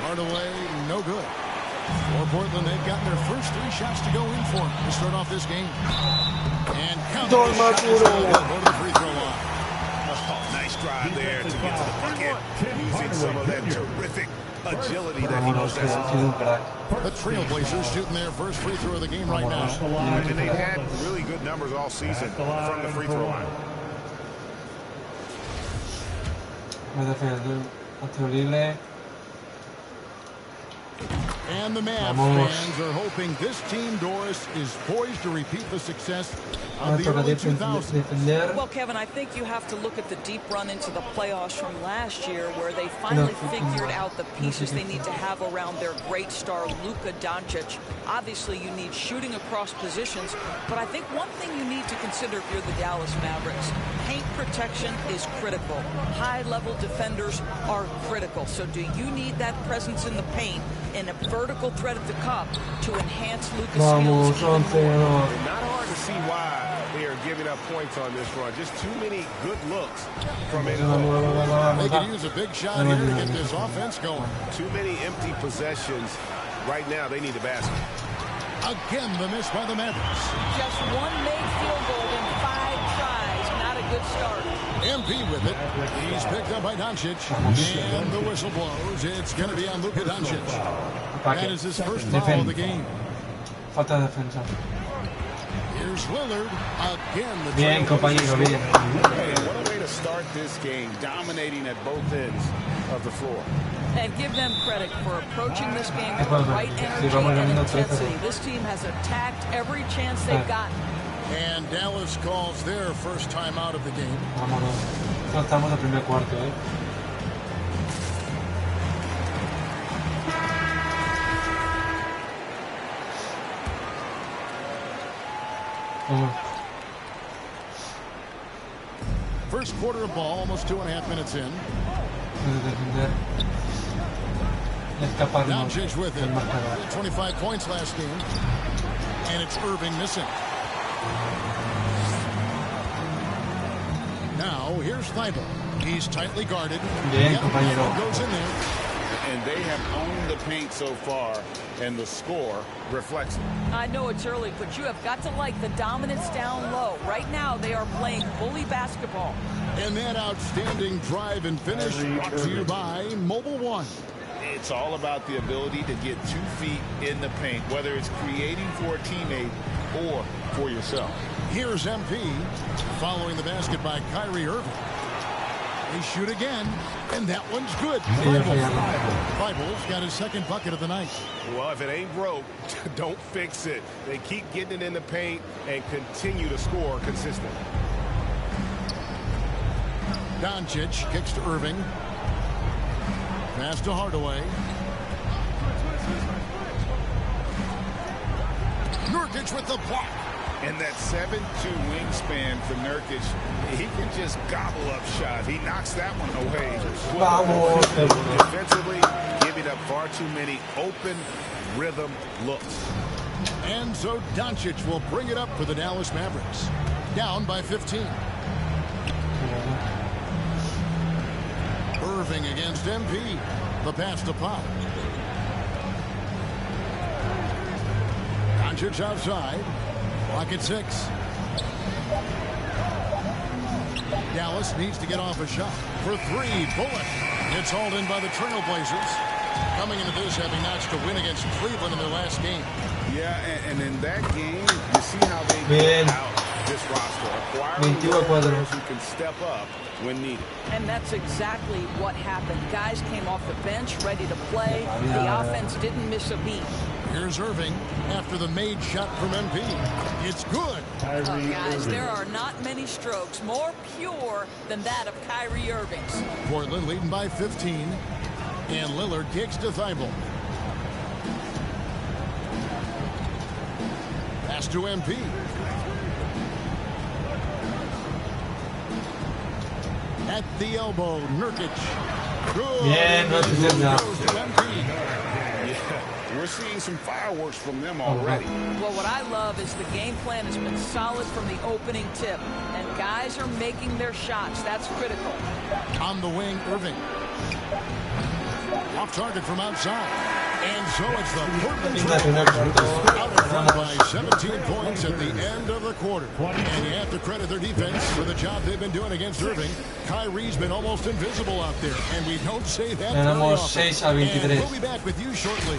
Speaker 9: Hardaway, no good. For Portland, they've gotten their first 3 shots to go in for them to start off this game. And count the shot is good. Go to the free throw line.
Speaker 7: Oh, nice drive there to get to the bucket, using some of that terrific agility that he
Speaker 1: Vámonos, que ha
Speaker 7: possesses.
Speaker 1: sido un crack.
Speaker 9: The Trailblazers shooting their first free throw of the game right now.
Speaker 7: And they've had really good numbers all season from the free throw line.
Speaker 1: Me defender. Acción libre.
Speaker 9: And the Mavs fans are hoping this team, Doris, is poised to repeat the success of the early 2000s.
Speaker 10: Well, Kevin, I think you have to look at the deep run into the playoffs from last year where they finally figured out the pieces they need to have around their great star, Luka Doncic. Obviously, you need shooting across positions, but I think one thing you need to consider if you're the Dallas Mavericks, paint protection is critical. High-level defenders are critical. So do you need that presence in the paint and a vertical threat at the cup to enhance Luka's skills even more?
Speaker 11: Not hard to see why they are giving up points on this run. Just too many good looks from it.
Speaker 9: They could use a big shot here to get this offense going.
Speaker 11: Too many empty possessions. Right now, they need a basket.
Speaker 9: Again, the miss by the Mavericks.
Speaker 10: Just one made field goal in 5 tries. Not a good start.
Speaker 9: MP with it. He's picked up by Doncic. And the whistle blows. It's going to be on Luka Doncic. That is his first foul of the game.
Speaker 1: Falta de defensa.
Speaker 9: Here's Lillard. Again, the
Speaker 1: bien, compañero, bien.
Speaker 11: Hey, what a way to start this game, dominating at both ends of the floor.
Speaker 10: And give them credit for approaching this game with the right energy and intensity. This team has attacked every chance they've gotten.
Speaker 9: And Dallas calls their first time out of the game.
Speaker 1: Vámonos. No estamos al primer cuarto,
Speaker 9: First quarter of ball, almost 2.5 minutes in. Doncic with it. 25 points last game. And it's Irving missing. Now, here's Thibault. He's tightly guarded. Goes in there.
Speaker 11: And they have owned the paint so far, and the score reflects it.
Speaker 10: I know it's early, but you have got to like the dominance down low. Right now, they are playing bully basketball.
Speaker 9: And that outstanding drive and finish brought to you by Mobile One.
Speaker 11: It's all about the ability to get 2 feet in the paint, whether it's creating for a teammate or for yourself.
Speaker 9: Here's MP following the basket by Kyrie Irving. They shoot again, and that one's good. Thibault's got his second bucket of the night.
Speaker 11: Well, if it ain't broke, don't fix it. They keep getting it in the paint and continue to score consistently.
Speaker 9: Doncic kicks to Irving. Pass to Hardaway. Nurkic with the block.
Speaker 11: And that 7'2" wingspan for Nurkic, he can just gobble up shots. He knocks that one away. Defensively, giving up far too many open rhythm looks.
Speaker 9: And so Doncic will bring it up for the Dallas Mavericks. Down by 15. Irving against MP. The pass to Pop. Doncic outside. Clock at 6. Dallas needs to get off a shot. For 3, Bullock. It's hauled in by the Trailblazers. Coming into this, having notched a win against Cleveland in their last game.
Speaker 11: Yeah, and in that game, you see how they get out this roster. Acquiring players who can step up when needed.
Speaker 10: And that's exactly what happened. Guys came off the bench ready to play. The offense didn't miss a beat.
Speaker 9: Here's Irving after the made shot from MP. It's good.
Speaker 10: Guys, there are not many strokes more pure than that of Kyrie Irving's.
Speaker 9: Portland leading by 15. And Lillard kicks to Thibault. Pass to MP. At the elbow, Nurkic. Good. Goes to MP.
Speaker 11: We're seeing some fireworks from them already.
Speaker 10: Well, what I love is the game plan has been solid from the opening tip. And guys are making their shots. That's critical.
Speaker 9: On the wing, Irving. Off target from outside. And so it's the Portland Trailblazers out in front by 17 points at the end of the quarter. And you have to credit their defense for the job they've been doing against Irving. Kyrie's been almost invisible out there, and we don't say that very often. And we'll be back with you shortly.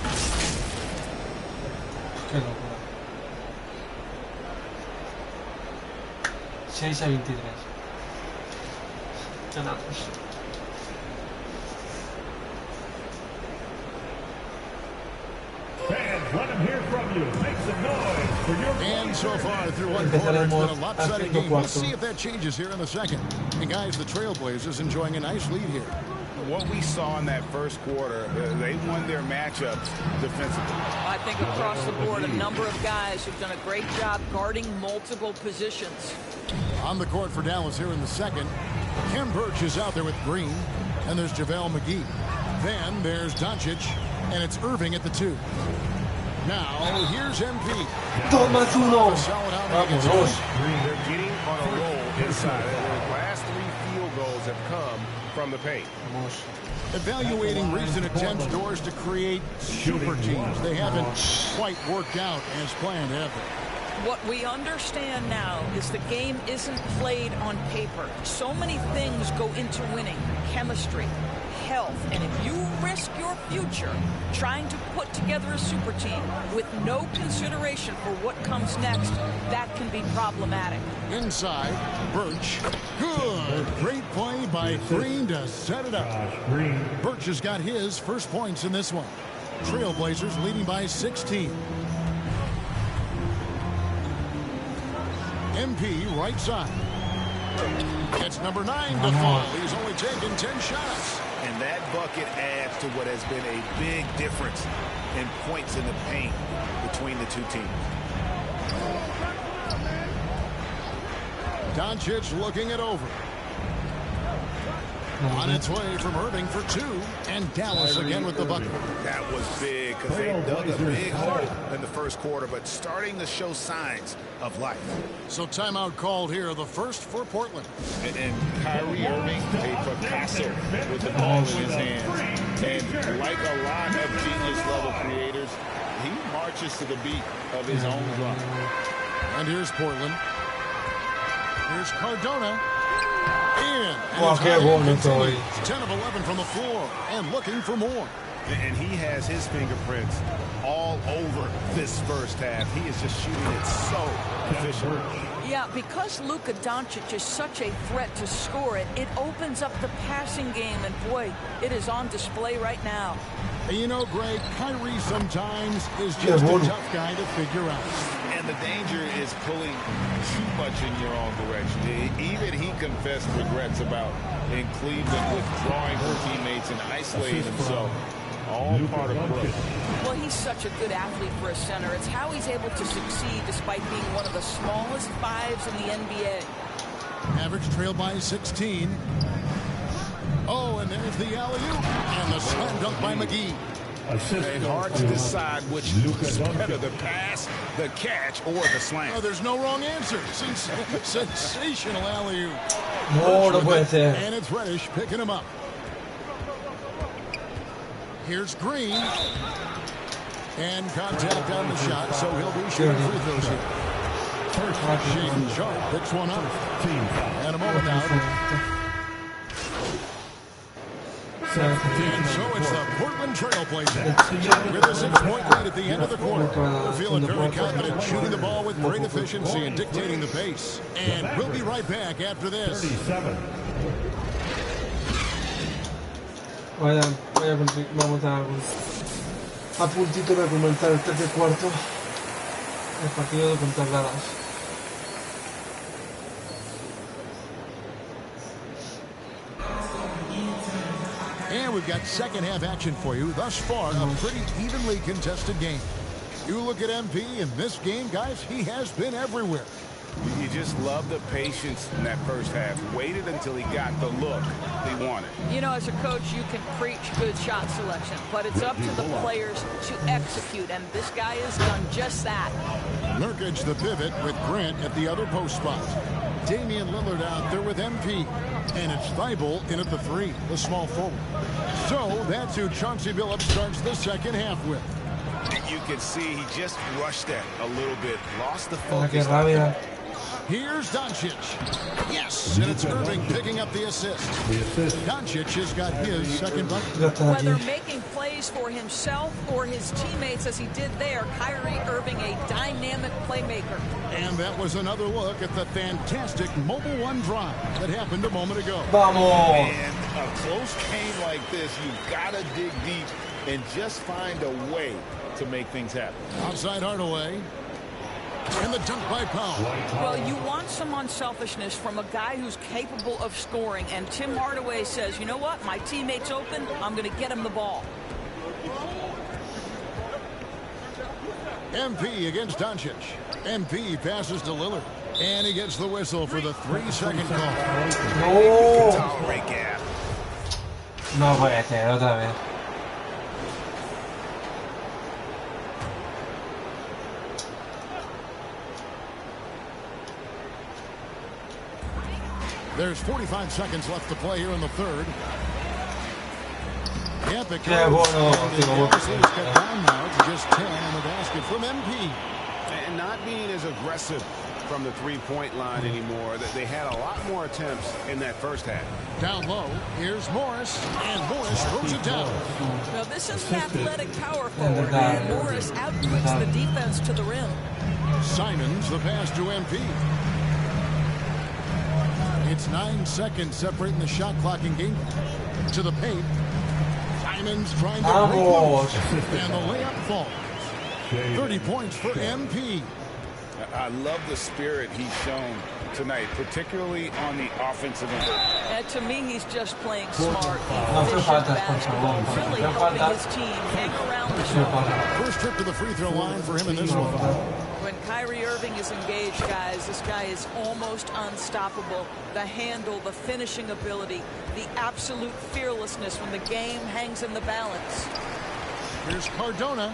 Speaker 1: 6-23. Ganamos.
Speaker 9: And so far through one quarter, it's been a lopsided game. We'll see if that changes here in the second. And guys, the Trailblazers enjoying a nice lead here.
Speaker 11: What we saw in that first quarter, they won their matchups defensively.
Speaker 10: I think across the board, a number of guys who've done a great job guarding multiple positions.
Speaker 9: On the court for Dallas here in the second, Kim Birch is out there with Green, and there's JaVale McGee. Then there's Doncic, and it's Irving at the 2. Now, here's MP.
Speaker 1: Toma uno.
Speaker 11: Vámonos. They're getting on a roll inside. Their last 3 field goals have come from the paint.
Speaker 9: Evaluating recent attempts, Doors, to create super teams. They haven't quite worked out as planned, have they?
Speaker 10: What we understand now is the game isn't played on paper. So many things go into winning. Chemistry, health, and if you risk your future trying to put together a super team with no consideration for what comes next, that can be problematic.
Speaker 9: Inside, Birch. Good. Great play by Green to set it up. Birch has got his first points in this one. Trailblazers leading by 16. MP right side. It's number 9 to fall. He's only taken 10 shots.
Speaker 11: And that bucket adds to what has been a big difference in points in the paint between the two teams.
Speaker 9: Doncic looking it over. On its way from Irving for 2, and Dallas again with the bucket.
Speaker 11: That was big because they dug a big hole in the first quarter, but starting to show signs of life.
Speaker 9: So timeout called here, the first for Portland.
Speaker 11: And Kyrie Irving, a Picasso with the ball in his hands. And like a lot of genius-level creators, he marches to the beat of his own drum.
Speaker 9: And here's Portland. Here's Cardona. In.
Speaker 1: Wow,
Speaker 9: 10 of 11 from the floor and looking for more.
Speaker 11: And he has his fingerprints all over this first half. He is just shooting it so efficiently.
Speaker 10: Yeah, because Luka Doncic is such a threat to score it, it opens up the passing game, and boy, it is on display right now.
Speaker 9: You know, Greg, Kyrie sometimes is just a tough guy to figure out.
Speaker 11: And the danger is pulling too much in your own direction. Even he confessed regrets about in Cleveland withdrawing from teammates and isolating himself. All part of growth.
Speaker 10: Well, he's such a good athlete for a center. It's how he's able to succeed despite being one of the smallest 5s in the NBA.
Speaker 9: Mavericks trail by 16. Oh, and there's the alley-oop. And the slam dunk by McGee.
Speaker 11: It's hard to decide which is better, the pass, the catch, or the slam.
Speaker 9: Oh, there's no wrong answer. Sensational alley-oop. And it's Reddish picking him up. Here's Green. And contact on the shot, so he'll be shooting free throws here. Shaden Sharp picks one up. And a moment now. And so it's the Portland Trailblazers with a 6-point lead at the end of the quarter. They're feeling very confident, shooting the ball with great efficiency and dictating the pace. And we'll be right back after this.
Speaker 1: Vamos a puntito de comentar el tercer cuarto el partido contra Dallas.
Speaker 9: And we've got second half action for you. Thus far, a pretty evenly contested game. You look at MP in this game, guys, he has been everywhere.
Speaker 11: You just love the patience in that first half. Waited until he got the look he wanted.
Speaker 10: You know, as a coach, you can preach good shot selection, but it's up to the players to execute, and this guy has done just that.
Speaker 9: Nurkic the pivot with Grant at the other post spot. Damian Lillard out there with MP. And it's Thibault in at the 3, the small forward. So that's who Chauncey Billups starts the second half with.
Speaker 11: You can see he just rushed that a little bit. Lost the focus.
Speaker 9: Here's Doncic. Yes, and it's Irving picking up the assist. Doncic has got his second bucket.
Speaker 10: Whether making plays for himself or his teammates as he did there, Kyrie Irving a dynamic playmaker.
Speaker 9: And that was another look at the fantastic Mobile One drive that happened a moment ago.
Speaker 1: Vamos!
Speaker 11: And a close game like this, you've got to dig deep and just find a way to make things happen.
Speaker 9: Outside Hardaway. And the dunk by Powell.
Speaker 10: Well, you want some unselfishness from a guy who's capable of scoring. And Tim Hardaway says, you know what? My teammate's open. I'm going to get him the ball.
Speaker 9: MP against Doncic. MP passes to Lillard. And he gets the whistle for the 3-second call.
Speaker 1: No.
Speaker 11: Tolerate gap.
Speaker 1: No puede ser, otra vez.
Speaker 9: There's 45 seconds left to play here in the third. Yep, it
Speaker 1: Qué bueno,
Speaker 9: down now to just 10 on the basket from MP.
Speaker 12: And not being as aggressive from the three-point line anymore. They had a lot more attempts in that first half.
Speaker 9: Down low, here's Morris, and Morris throws it down.
Speaker 10: Now, this is an athletic power forward, and Morris outputs the defense to the rim.
Speaker 9: Simons, the pass to MP. It's 9 seconds separating the shot clock in game. To the paint. Simons trying to break loose, and the layup falls. 30 points for MP.
Speaker 11: I love the spirit he's shown tonight, particularly on the offensive end.
Speaker 10: And to me, he's just playing smart, efficient basketball, really helping his team hang around the shot.
Speaker 9: First trip to the free throw line for him in this one.
Speaker 10: When Kyrie Irving is engaged, guys, this guy is almost unstoppable. The handle, the finishing ability, the absolute fearlessness when the game hangs in the balance.
Speaker 9: Here's Cardona.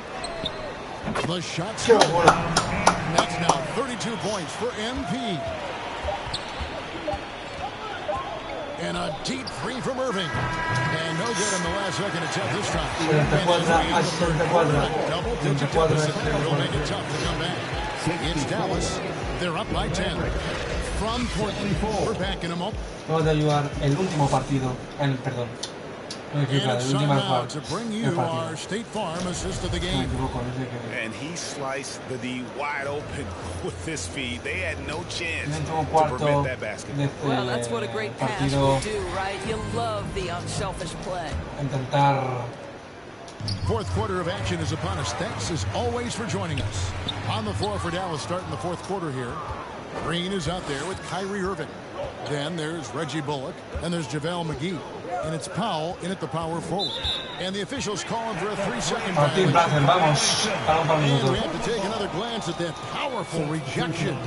Speaker 9: The shot's good. That's now 32 points for MP. And a deep three from Irving. And no good in the last second attempt this time. Double-digit deficit. It'll make it tough to come back. It's Dallas. They're up by 10. From Portland, we're back in a moment.
Speaker 1: Vamos a jugar el último partido. Perdón.
Speaker 9: And it's time now to bring you our State Farm assist of the game.
Speaker 11: And he sliced the D wide open with this feed. They had no chance to prevent that basket.
Speaker 10: Well, that's what a great pass will do, right? You love the unselfish play.
Speaker 1: Intentar.
Speaker 9: Fourth quarter of action is upon us. Thanks as always for joining us. On the floor for Dallas starting the fourth quarter here. Green is out there with Kyrie Irving. Then there's Reggie Bullock. And there's JaVale McGee. And it's Powell in at the power forward. And the officials calling for a 3-second violation. And we have to take another glance at that powerful rejection.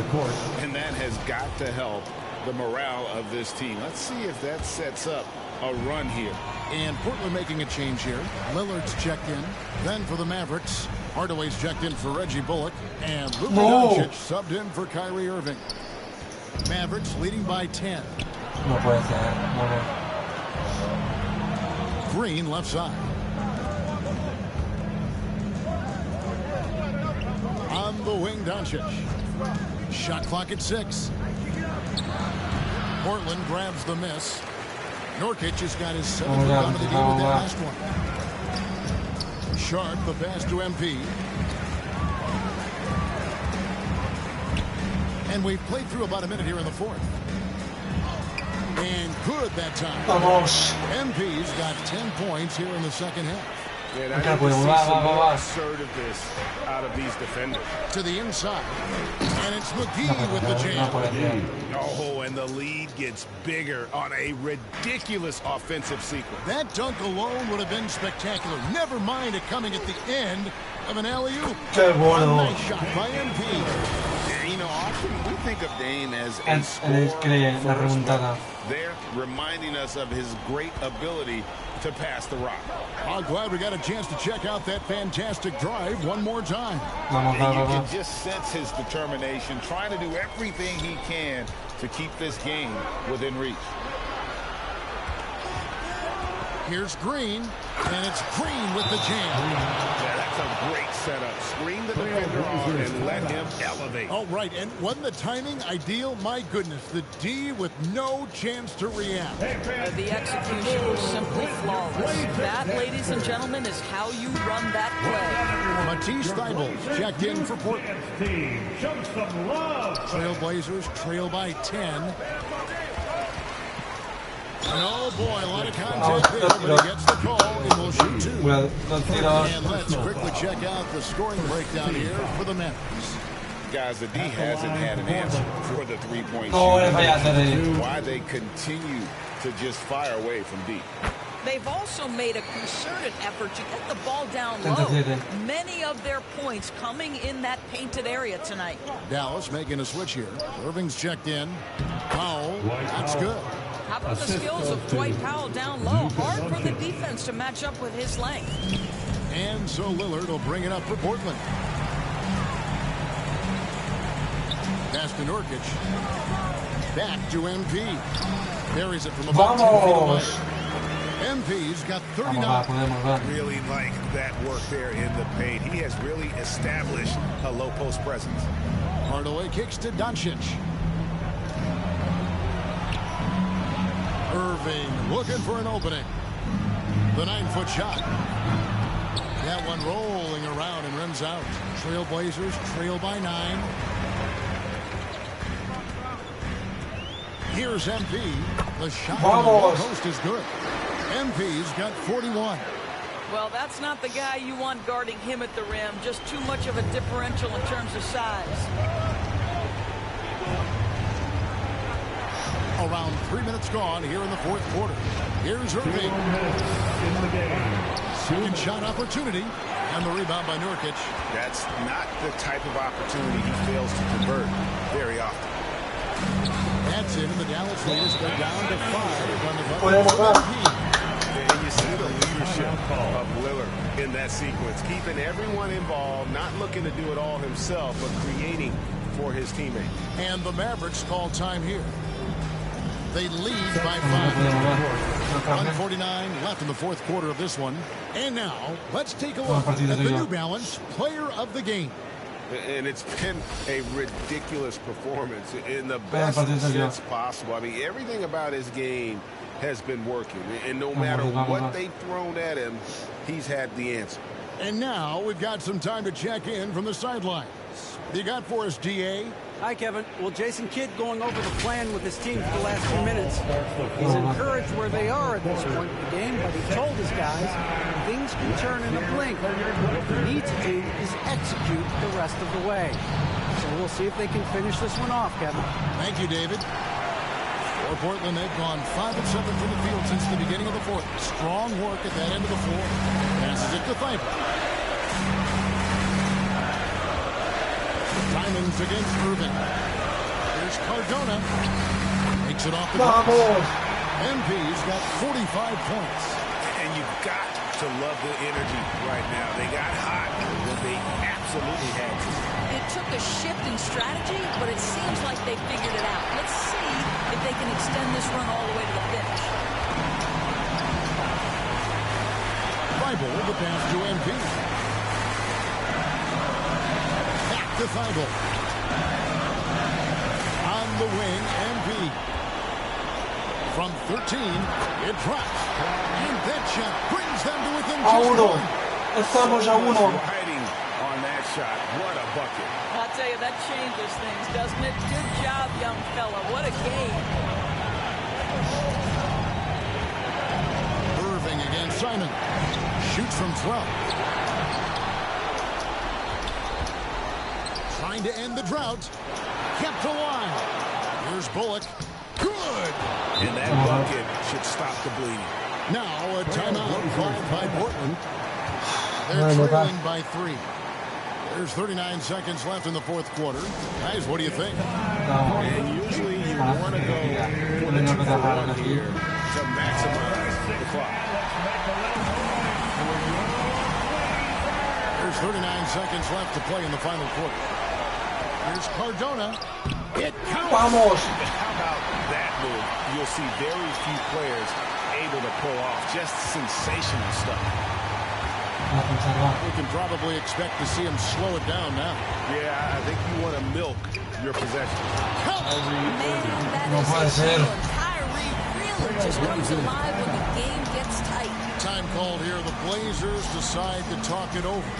Speaker 11: And that has got to help the morale of this team. Let's see if that sets up a run here.
Speaker 9: And Portland making a change here. Lillard's checked in. Then for the Mavericks, Hardaway's checked in for Reggie Bullock. And Luka Doncic subbed in for Kyrie Irving. Mavericks leading by 10.
Speaker 1: No puede ser.
Speaker 9: Green left side. On the wing, Doncic. Shot clock at 6. Portland grabs the miss. Nurkic has got his 7th rebound of the game with that last one. Sharp, the pass to MP. And we've played through about a minute here in the fourth. And good that time.
Speaker 1: Vamos.
Speaker 9: MP's got 10 points here in the second half.
Speaker 12: Yeah, I need to see some more assertiveness out of these defenders.
Speaker 9: To the inside. And it's McGee with the jam.
Speaker 11: Oh, and the lead gets bigger on a ridiculous offensive sequence.
Speaker 9: That dunk alone would have been spectacular. Never mind it coming at the end of an alley-oop.
Speaker 1: Qué bueno.
Speaker 9: A nice shot by MP.
Speaker 11: You know, often we think of Dame as a
Speaker 1: scorer.
Speaker 11: They're reminding us of his great ability to pass the rock.
Speaker 9: I'm glad we got a chance to check out that fantastic drive one more time.
Speaker 11: And you can just sense his determination, trying to do everything he can to keep this game within reach.
Speaker 9: Here's Green, and it's Green with the jam.
Speaker 11: Yeah, that's a great setup. Screen the defender on and let him elevate.
Speaker 9: All right, and wasn't the timing ideal? My goodness, the D with no chance to react.
Speaker 10: The execution was simply flawless. That, ladies and gentlemen, is how you run that play.
Speaker 9: Matisse Thybulle checked in for Portland. Trailblazers trail by 10. Oh boy, a lot of contact there, but he gets the call and will shoot two.
Speaker 1: Well,
Speaker 9: and let's quickly check out the scoring breakdown here for the Mavericks.
Speaker 12: Guys, the D hasn't had an answer for the three-point shooting. Why they continue to just fire away from deep.
Speaker 10: They've also made a concerted effort to get the ball down low. Many of their points coming in that painted area tonight.
Speaker 9: Dallas making a switch here. Irving's checked in. Powell, that's good.
Speaker 10: How about the skills of Dwight Powell down low? Hard for the defense to match up with his length.
Speaker 9: And so Lillard will bring it up for Portland. Pass to Nurkic. Back to MP. Buries it from about 10 feet away. MP's got 39.
Speaker 11: Really like that work there in the paint. He has really established a low post presence.
Speaker 9: Hardaway kicks to Doncic. Irving looking for an opening. The 9-foot shot. That one rolling around and rims out. Trailblazers trail by 9. Here's MP. The shot on the low post is good. MP's got 41.
Speaker 10: Well, that's not the guy you want guarding him at the rim. Just too much of a differential in terms of size.
Speaker 9: Around 3 minutes gone here in the fourth quarter. Here's Irving. Second shot opportunity. And the rebound by Nurkic.
Speaker 11: That's not the type of opportunity he fails to convert very often.
Speaker 9: That's it, and the Dallas leaders go down to 5 on the button.
Speaker 11: And you see the leadership of Lillard in that sequence, keeping everyone involved, not looking to do it all himself, but creating for his teammate.
Speaker 9: And the Mavericks call time here. They lead by 5. 1:49 left in the fourth quarter of this one. And now, let's take a look at the New Balance Player of the Game.
Speaker 11: And it's been a ridiculous performance in the best sense possible. I mean, everything about his game has been working. And no matter what they've thrown at him, he's had the answer.
Speaker 9: And now we've got some time to check in from the sidelines. You got for us, DA?
Speaker 13: Hi, Kevin. Well, Jason Kidd going over the plan with his team for the last few minutes. He's encouraged where they are at this point in the game, but he told his guys things can turn in a blink. What they need to do is execute the rest of the way. So we'll see if they can finish this one off, Kevin.
Speaker 9: Thank you, David. For Portland, they've gone 5 of 7 from the field since the beginning of the fourth. Strong work at that end of the floor. Passes it to Thibault. Diamonds against Irving. Here's Cardona. Makes it off the glass. MP's got 45 points.
Speaker 11: And you've got to love the energy right now. They got hot when they absolutely had to.
Speaker 10: It took a shift in strategy, but it seems like they figured it out. Let's see if they can extend this run all the way to the finish.
Speaker 9: Thibault, the pass to MP. To Thibault. On the wing, MP. From 13, it drops. And that shot brings them to within just 1.
Speaker 1: Estamos a 1.
Speaker 11: Riding on that shot. What a bucket.
Speaker 10: I'll tell you, that changes things, doesn't it? Good job, young fella. What a game.
Speaker 9: Irving against Simon. Shoots from 12. Trying to end the drought. Kept alive. Here's Bullock. Good.
Speaker 11: And that bucket should stop the bleeding.
Speaker 9: Now a timeout called by Portland. They're trailing by 3. There's 39 seconds left in the fourth quarter. Guys, what do you think?
Speaker 11: And usually you want to go for the 2-for-1 here to maximize the clock.
Speaker 9: There's 39 seconds left to play in the final quarter. Here's Cardona. It counts.
Speaker 1: Vamos.
Speaker 11: How about that move? You'll see very few players able to pull off just sensational stuff.
Speaker 9: We can probably expect to see him slow it down now.
Speaker 11: Yeah, I think you want to milk your possession.
Speaker 10: Man, that is a Kyrie really just comes alive when the game gets tight.
Speaker 9: Time called here. The Blazers decide to talk it over.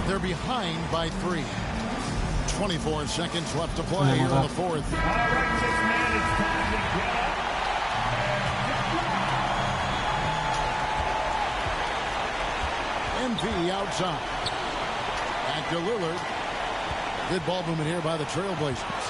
Speaker 9: They're behind by 3. 24 seconds left to play here in the fourth. MP outside. Back to Lillard. Good ball movement here by the Trailblazers.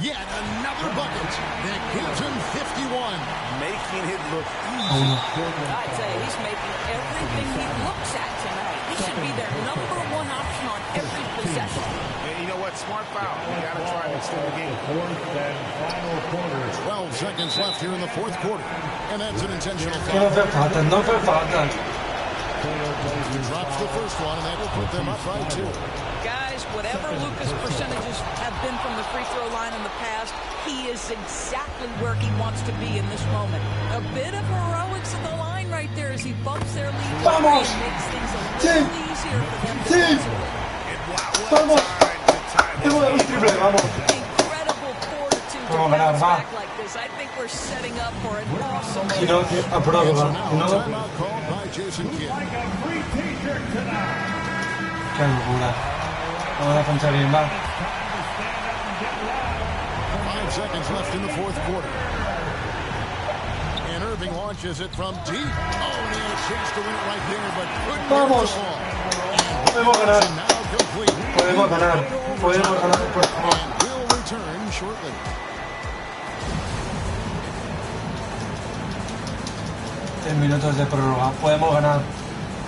Speaker 9: Yet another bucket that gives him 51.
Speaker 11: Making it look easy.
Speaker 10: I'd say he's making everything he looks at tonight. He should be their #1 option on every possession.
Speaker 11: And you know what? Smart foul. You got to try and extend the game.
Speaker 5: Fourth and final quarter.
Speaker 9: 12 seconds left here in the fourth quarter. And that's an intentional
Speaker 1: Que no
Speaker 9: foul.
Speaker 1: fue falta, no fue falta.
Speaker 9: Drops the first one, and that will put them up by 2.
Speaker 10: Guys, whatever Luka's percentages have been from the free throw line in the past, he is exactly where he wants to be in this moment. A bit of heroics at the line right there as he bumps their lead.
Speaker 1: Vamos!
Speaker 10: And makes things a little easier for them
Speaker 1: Sí.
Speaker 10: defensively.
Speaker 1: Vamos. Tengo un triple, vamos.
Speaker 10: Incredible fortitude to
Speaker 1: Vamos a ganar,
Speaker 10: bounce
Speaker 1: va.
Speaker 10: back like this. I think we're setting up for an awesome
Speaker 1: Si no, apruebo, va. Si no,
Speaker 9: Timeout called by Jason Kidd.
Speaker 1: qué locura. Vamos a ponchar bien, va.
Speaker 9: 5 seconds left in the fourth quarter. And Irving launches it from deep. Oh, and he had a chance to win it right there, but couldn't
Speaker 1: Vamos.
Speaker 9: get the ball.
Speaker 1: Podemos ganar.
Speaker 9: And now complete.
Speaker 1: Podemos ganar. Podemos ganar, por favor.
Speaker 9: And will return shortly.
Speaker 1: En minutos de prórroga. Podemos ganar.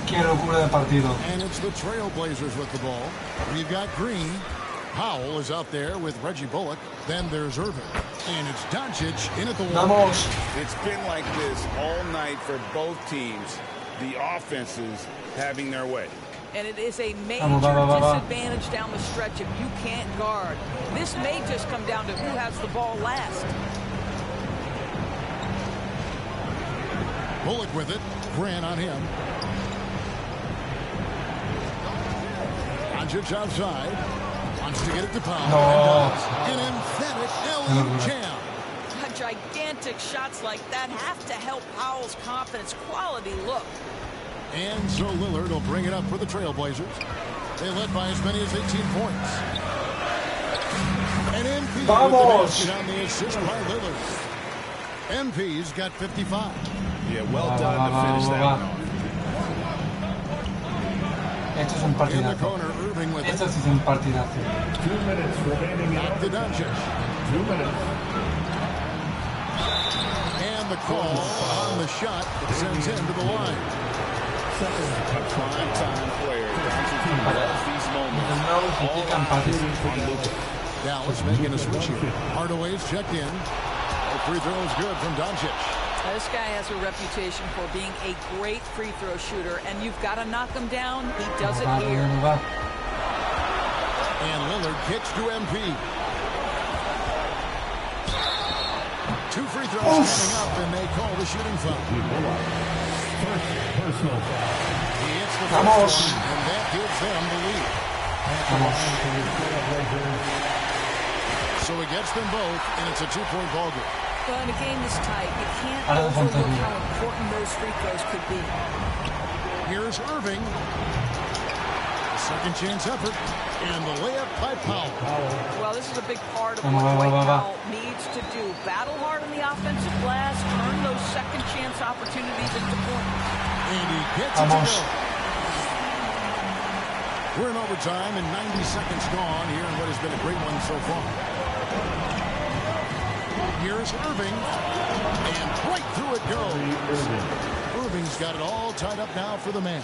Speaker 1: Qué locura de partido.
Speaker 9: And it's the Trailblazers with the ball. We've got Green. Powell is out there with Reggie Bullock. Then there's Irving. And it's Doncic in at the wall.
Speaker 1: Vamos.
Speaker 11: It's been like this all night for both teams. The offenses having their way.
Speaker 10: And it is a major
Speaker 1: Vamos, va, va, va, va.
Speaker 10: disadvantage down the stretch if you can't guard. This may just come down to who has the ball last.
Speaker 9: Bullock with it. Grant on him. Doncic outside. Wants to get it to Powell.
Speaker 1: No.
Speaker 9: And does. An emphatic alley jam.
Speaker 10: Gigantic shots like that have to help Powell's confidence. Quality look.
Speaker 9: And so Lillard will bring it up for the Trailblazers. They led by as many as 18 points. And MP
Speaker 1: Vamos.
Speaker 9: with the basket on the assist by Lillard. MP's got 55.
Speaker 11: Yeah, well done to finish that one off.
Speaker 1: Esto es un
Speaker 9: In the
Speaker 1: partidazo.
Speaker 9: corner, Irving with it.
Speaker 1: Esto sí es un partidazo.
Speaker 5: 2 minutes remaining in
Speaker 9: Back to Doncic.
Speaker 5: 2 minutes.
Speaker 9: And the call on the shot that sends him to the line.
Speaker 11: Prime-time player. Doncic loves these moments.
Speaker 1: No significa empates.
Speaker 9: Dallas making a switch here. Hardaway's checked in. The free throw is good from Doncic.
Speaker 10: Now, this guy has a reputation for being a great free throw shooter, and you've got to knock him down. He does it
Speaker 1: Va,
Speaker 10: here.
Speaker 1: va.
Speaker 9: And Lillard kicks to MP. 2 free throws coming up, and they call the shooting foul.
Speaker 5: Personal foul.
Speaker 9: He hits the
Speaker 1: Vamos.
Speaker 9: first one, and that gives them the lead. So he gets them both, and it's a 2-point ball game.
Speaker 10: But in a game this tight, you can't
Speaker 1: Ahora de
Speaker 10: overlook
Speaker 1: Fontaine.
Speaker 10: how important those free throws could be.
Speaker 9: Here's Irving. Second chance effort, and the layup by Powell.
Speaker 10: Well, this is a big part of
Speaker 1: Vamos,
Speaker 10: what
Speaker 1: va,
Speaker 10: Dwight
Speaker 1: va, va.
Speaker 10: Powell needs to do. Battle hard on the offensive glass, turn those second chance opportunities into points.
Speaker 9: And he gets it to
Speaker 1: Vamos.
Speaker 9: go. We're in overtime, and 90 seconds gone here in what has been a great one so far. Here's Irving, and right through it goes. Irving's got it all tied up now for the man.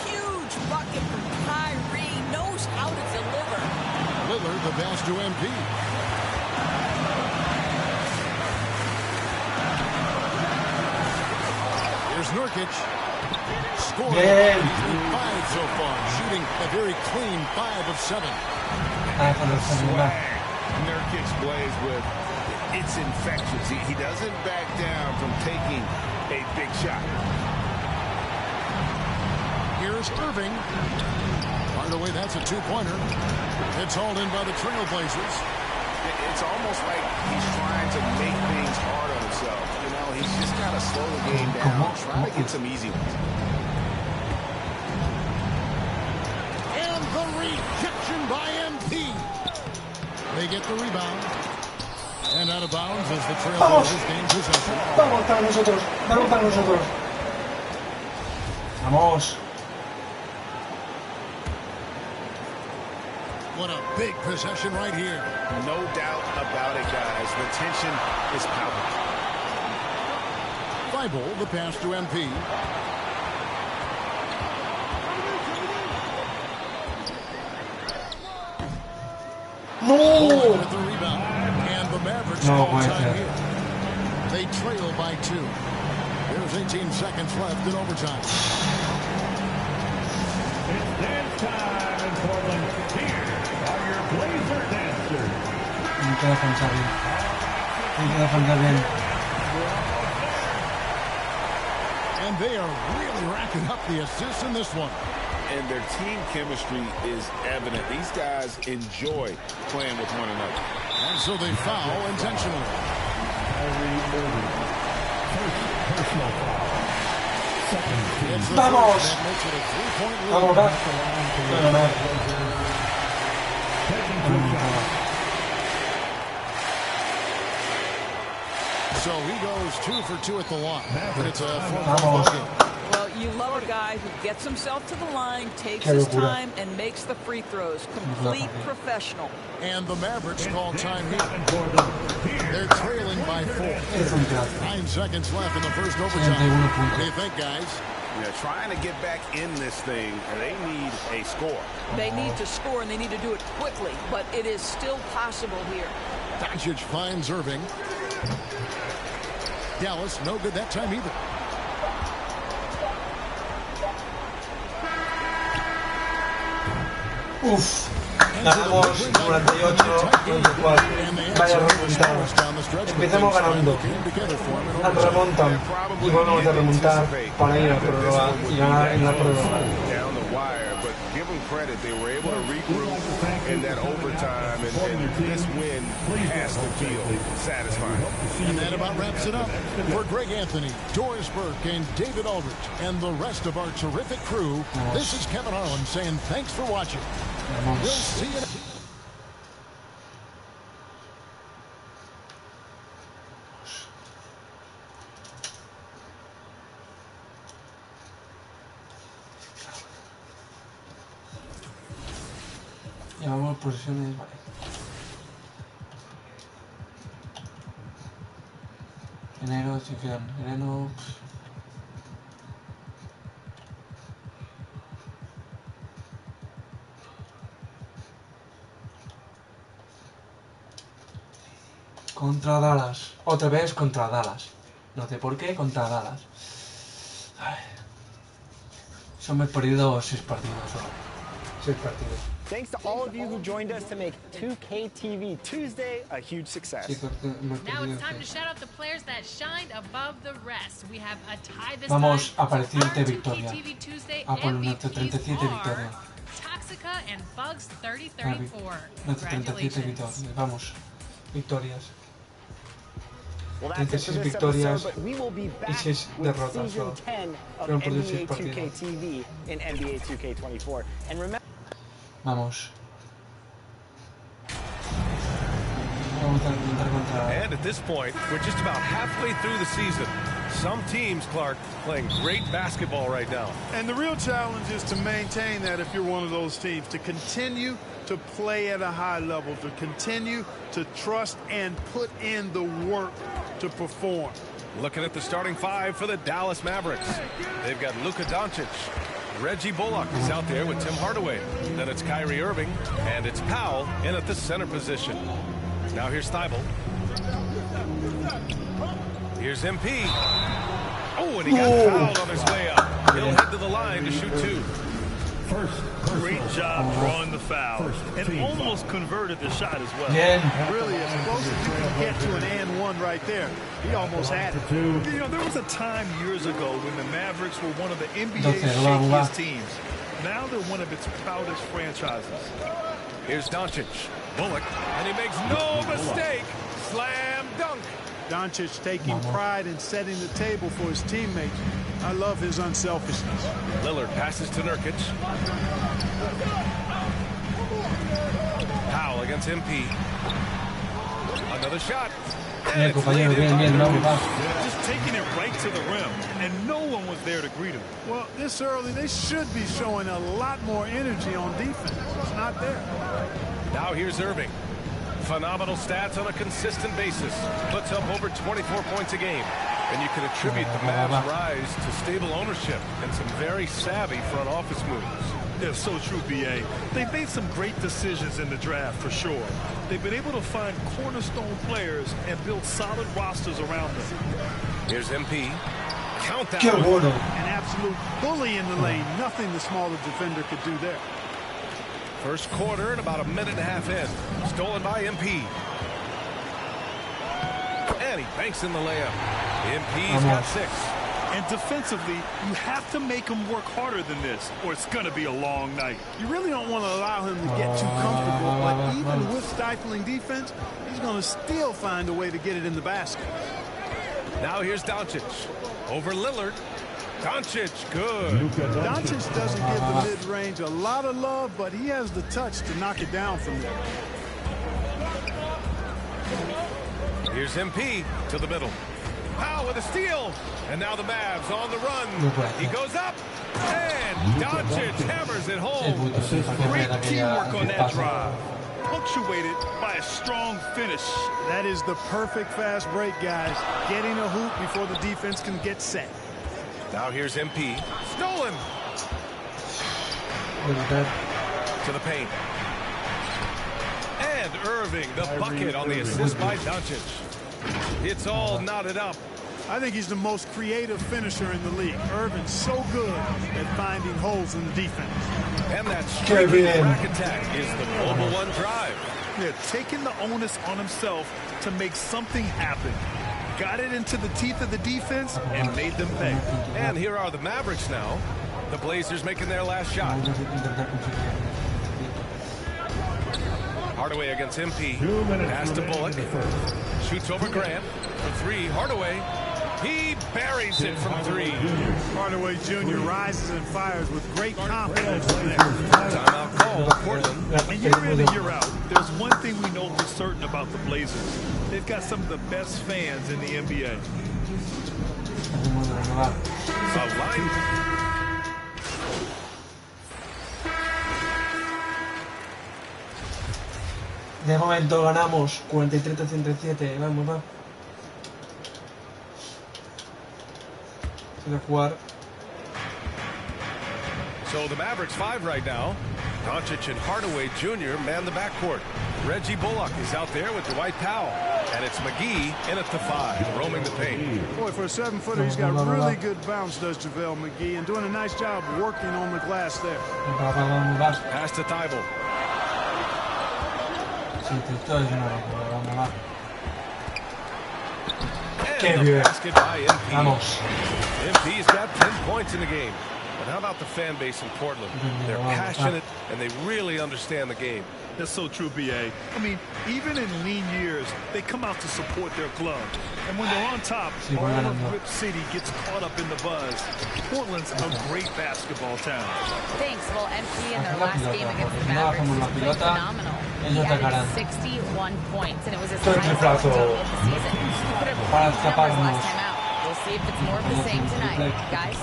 Speaker 10: Huge bucket from Kyrie, knows how to deliver.
Speaker 9: Lillard the pass to MP. Here's Nurkic. Scoring
Speaker 1: Bien.
Speaker 9: 5 so far, shooting a very clean 5 of 7.
Speaker 1: Ah, con el celular.
Speaker 11: Nurkic plays with, it's infectious. He doesn't back down from taking a big shot.
Speaker 9: Here's Irving. Hardaway, that's a 2-pointer. It's hauled in by the Trailblazers.
Speaker 11: It's almost like he's trying to make things hard on himself. You know, he's just got to slow the game down, try to get some easy ones.
Speaker 9: And the rejection by MP. They get the rebound. And out of bounds as the Trailblazers gain possession.
Speaker 1: Vamos para nosotros. Vamos para nosotros. Vamos.
Speaker 9: What a big possession right here.
Speaker 11: No doubt about it, guys. The tension is palpable.
Speaker 9: Bible, the pass to MP.
Speaker 1: No!
Speaker 9: With the rebound. And the Mavericks call time here. They trail by 2. There's 18 seconds left in overtime.
Speaker 5: It's dance time in Portland. Here are your Blazer dancers.
Speaker 1: Me queda defensar bien. Me queda defensar bien.
Speaker 9: And they are really racking up the assists in this one.
Speaker 11: And their team chemistry is evident. These guys enjoy playing with one another.
Speaker 9: And so they foul intentionally.
Speaker 5: Personal foul.
Speaker 1: Vamos! Vamos, va.
Speaker 9: So he goes 2 for 2 at the line. But it's a 4-point game.
Speaker 10: Well, you love a guy who gets himself to the line, takes his time, and makes the free throws. Complete professional.
Speaker 9: And the Mavericks call time here. They're trailing by 4. 9 seconds left in the first overtime. What do you think, guys?
Speaker 11: Yeah, trying to get back in this thing, they need a score.
Speaker 10: They need to score, and they need to do it quickly, but it is still possible here.
Speaker 9: Doncic finds Irving. Dallas, no good that time either.
Speaker 1: Uf, ganamos 48-94. Vaya remontada. Empezamos ganando. Remontan. Y volvemos a remontar para ir a prórroga y ganar en la prórroga.
Speaker 11: Give them credit. They were able to regroup in that overtime, and this win has to feel satisfying.
Speaker 9: And that about wraps it up. For Greg Anthony, Doris Burke, and David Aldridge, and the rest of our terrific crew, this is Kevin Harlan saying thanks for watching. We'll see you.
Speaker 1: Llevamos posiciones, vale. Enero, si quedan. Enero. Contra Dallas. Otra vez contra Dallas. No sé por qué, contra Dallas. Ay. Hemos perdido 6 partidos solo. 6 partidos.
Speaker 2: Thanks to all of you who joined us to make 2K TV Tuesday a huge success.
Speaker 14: Now it's time to shout out the players that shined above the rest. We have a tie this
Speaker 1: Vamos
Speaker 14: time.
Speaker 1: a por el 37 victoria.
Speaker 14: TV Tuesday
Speaker 1: A por nuestro
Speaker 14: MVPs
Speaker 1: 37 victoria.
Speaker 14: Toxica and Bugs 3034.
Speaker 1: Nuestro 37 victoria. Vamos. Victorias.
Speaker 2: Well, that's it for
Speaker 1: 36
Speaker 2: this
Speaker 1: victorias
Speaker 2: episode, but we will be
Speaker 1: y
Speaker 2: back
Speaker 1: 6
Speaker 2: with
Speaker 1: derrotas
Speaker 2: season
Speaker 1: solo.
Speaker 2: 10 of
Speaker 1: Pero por
Speaker 2: NBA
Speaker 1: 6
Speaker 2: 2K
Speaker 1: partidos.
Speaker 2: TV in NBA 2K24. And remember.
Speaker 1: Vamos. Vamos a intentar contra.
Speaker 4: And at this point, we're just about halfway through the season. Some teams, Clark, playing great basketball right now.
Speaker 6: And the real challenge is to maintain that if you're one of those teams, to continue to play at a high level, to continue to trust and put in the work to perform.
Speaker 4: Looking at the starting 5 for the Dallas Mavericks. They've got Luka Doncic. Reggie Bullock is out there with Tim Hardaway. Then it's Kyrie Irving, and it's Powell in at the center position. Now here's Thibault. Here's MP. Oh, and he got fouled on his way up. He'll head to the line to shoot 2.
Speaker 6: Great job drawing the foul. And almost converted the shot as well. Really, as close as you can get to an and one right there. He almost had it. You know, there was a time years ago when the Mavericks were one of the NBA's shakiest teams. Now they're one of its proudest franchises.
Speaker 4: Here's Doncic. Bullock. And he makes no mistake. Slam dunk.
Speaker 6: Doncic taking pride in setting the table for his teammates. I love his unselfishness.
Speaker 4: Lillard passes to Nurkic. Powell against MP. Another shot.
Speaker 6: And it's
Speaker 1: compañero, bien, vamos, va.
Speaker 6: just taking it right to the rim, and no one was there to greet him.
Speaker 15: Well, this early, they should be showing a lot more energy on defense. It's not there.
Speaker 4: Now here's Irving. Phenomenal stats on a consistent basis. Puts up over 24 points a game. And you can attribute the Mavs' rise to stable ownership and some very savvy front office moves.
Speaker 6: Yeah, so true, B.A. They've made some great decisions in the draft, for sure. They've been able to find cornerstone players and build solid rosters around them.
Speaker 4: Here's MP. Count that
Speaker 1: Qué
Speaker 4: one.
Speaker 1: bueno.
Speaker 15: An absolute bully in the lane. Nothing the smaller defender could do there.
Speaker 4: First quarter and about a minute and a half in. Stolen by MP. And he banks in the layup. MP's got 6.
Speaker 6: And defensively, you have to make him work harder than this, or it's going to be a long night.
Speaker 15: You really don't want to allow him to get too comfortable, but even with stifling defense, he's going to still find a way to get it in the basket.
Speaker 4: Now here's Doncic. Over Lillard. Doncic, good.
Speaker 15: Doncic doesn't give the mid-range a lot of love, but he has the touch to knock it down from there.
Speaker 4: Here's MP to the middle. Powell with a steal. And now the Mavs on the run. He goes up. And Doncic hammers it home.
Speaker 6: Great teamwork on that drive. Punctuated by a strong finish.
Speaker 15: That is the perfect fast break, guys. Getting a hoop before the defense can get set.
Speaker 4: Now here's MP. Stolen. To the paint. And Irving, the bucket on the assist by Doncic. It's all knotted up.
Speaker 15: I think he's the most creative finisher in the league. Irving's so good at finding holes in the defense.
Speaker 4: And that streaking rack attack is the Mobile One drive.
Speaker 6: They're taking the onus on himself to make something happen. Got it into the teeth of the defense and made them pay.
Speaker 4: And here are the Mavericks now. The Blazers making their last shot. Hardaway against MP. Pass to Bullock. Shoots over Grant. For 3, Hardaway. He buries it from 3.
Speaker 15: Hardaway Jr. rises and fires with great confidence.
Speaker 4: Timeout call, Portland.
Speaker 6: And year in and year out, there's one thing we know for certain about the Blazers. They've got some of the best fans in the NBA.
Speaker 4: The line.
Speaker 1: De momento ganamos 43-107. Vamos, va. Quiero jugar.
Speaker 4: So the Mavericks 5 right now. Doncic and Hardaway Jr. man the backcourt. Reggie Bullock is out there with Dwight Powell. And it's McGee in at the 5, roaming the paint.
Speaker 15: Boy, for a 7-footer, he's got really good bounce, does JaVale McGee, and doing a nice job working on the glass there.
Speaker 4: Pass to Thibault.
Speaker 1: Qué bien.
Speaker 4: Basket by MP.
Speaker 1: Vamos.
Speaker 4: MP's got 10 points in the game. But how about the fan base in Portland? They're passionate and they really understand the game.
Speaker 6: That's so true, B.A. I mean, even in lean years, they come out to support their club. And when they're on top, all of Rip City gets caught up in the buzz. Portland's a great basketball town.
Speaker 8: Thanks. Well, MP in their last game against the Mavericks was phenomenal. He added 61 points, and it was his highest total of the season. He put up 3 numbers last time out. We'll see if it's more of the same tonight, guys.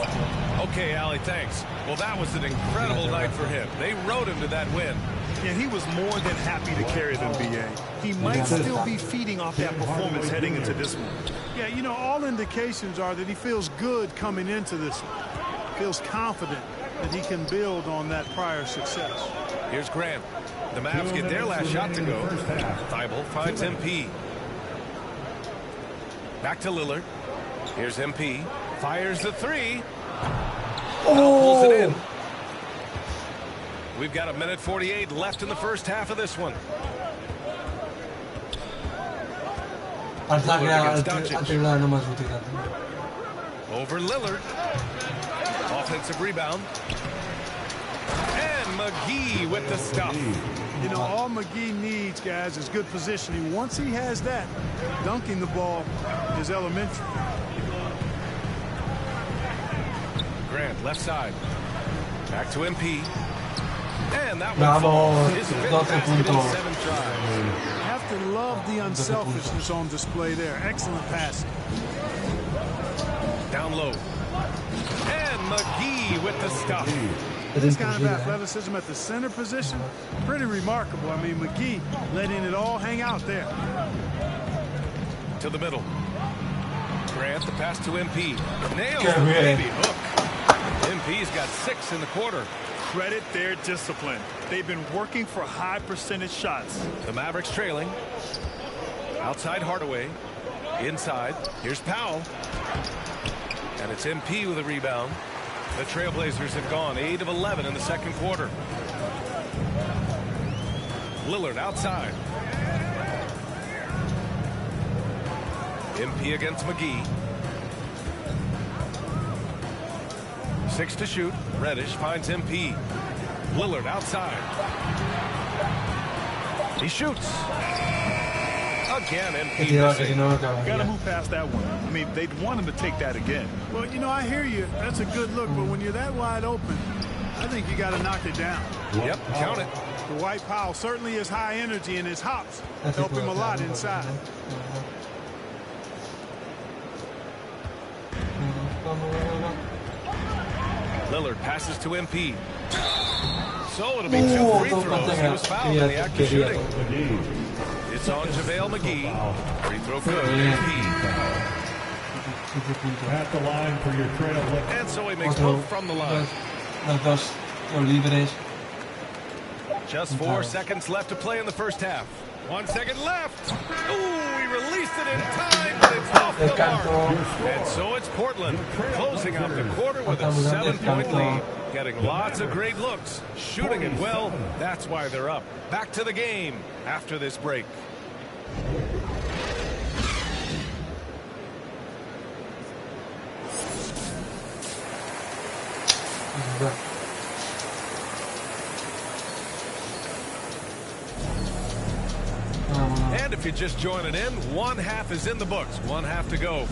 Speaker 4: Okay, Allie, thanks. Well, that was an incredible night for him. They rode him to that win.
Speaker 6: Yeah, he was more than happy to carry them, B.A. He might still be feeding off that performance heading into this one.
Speaker 15: Yeah, you know, all indications are that he feels good coming into this one. Feels confident that he can build on that prior success.
Speaker 4: Here's Grant. The Mavs get their last shot to go. Thibault finds MP. Back to Lillard. Here's MP. Fires the 3. Pulls it in. We've got a minute 48 left in the first half of this one. Over Lillard. Offensive rebound. And McGee with the stuff.
Speaker 15: You know, all McGee needs, guys, is good positioning. Once he has that, dunking the ball is elementary.
Speaker 4: Grant, left side. Back to MP. And that one falls. His 5th basket in 7 tries.
Speaker 15: You have to love the unselfishness on display there. Excellent pass.
Speaker 4: Down low. And McGee with the stop.
Speaker 15: This kind of athleticism at the center position, pretty remarkable. I mean, McGee letting it all hang out there.
Speaker 4: To the middle. Grant, the pass to MP. Nails the baby hook. MP's got 6 in the quarter.
Speaker 6: Credit their discipline. They've been working for high percentage shots.
Speaker 4: The Mavericks trailing. Outside Hardaway. Inside. Here's Powell. And it's MP with a rebound. The Trailblazers have gone 8 of 11 in the second quarter. Lillard outside. MP against McGee. 6 to shoot. Reddish finds MP. Lillard outside. He shoots. Again, MP missing.
Speaker 6: Gotta move past that one. I mean, they'd want him to take that again.
Speaker 15: Well, you know, I hear you. That's a good look, but when you're that wide open, I think you got to knock it down.
Speaker 4: Yep, count it.
Speaker 15: The Dwight Powell certainly is high energy, and his hops help him a lot inside.
Speaker 4: Lillard passes to MP. So it'll be 2 free throws. He was fouled in the act of shooting. It's on JaVale McGee. Free throw good.
Speaker 5: At the line for your trail.
Speaker 4: And so he makes both from the line. Just 4 seconds left to play in the first half. 1 second left. Ooh, he released it in time, but it's off the mark. And so it's Portland closing out the quarter with a 7-point lead. Getting lots of great looks, shooting it well. That's why they're up. Back to the game after this break. And if you're just joining in, 1 half is in the books, 1 half to go.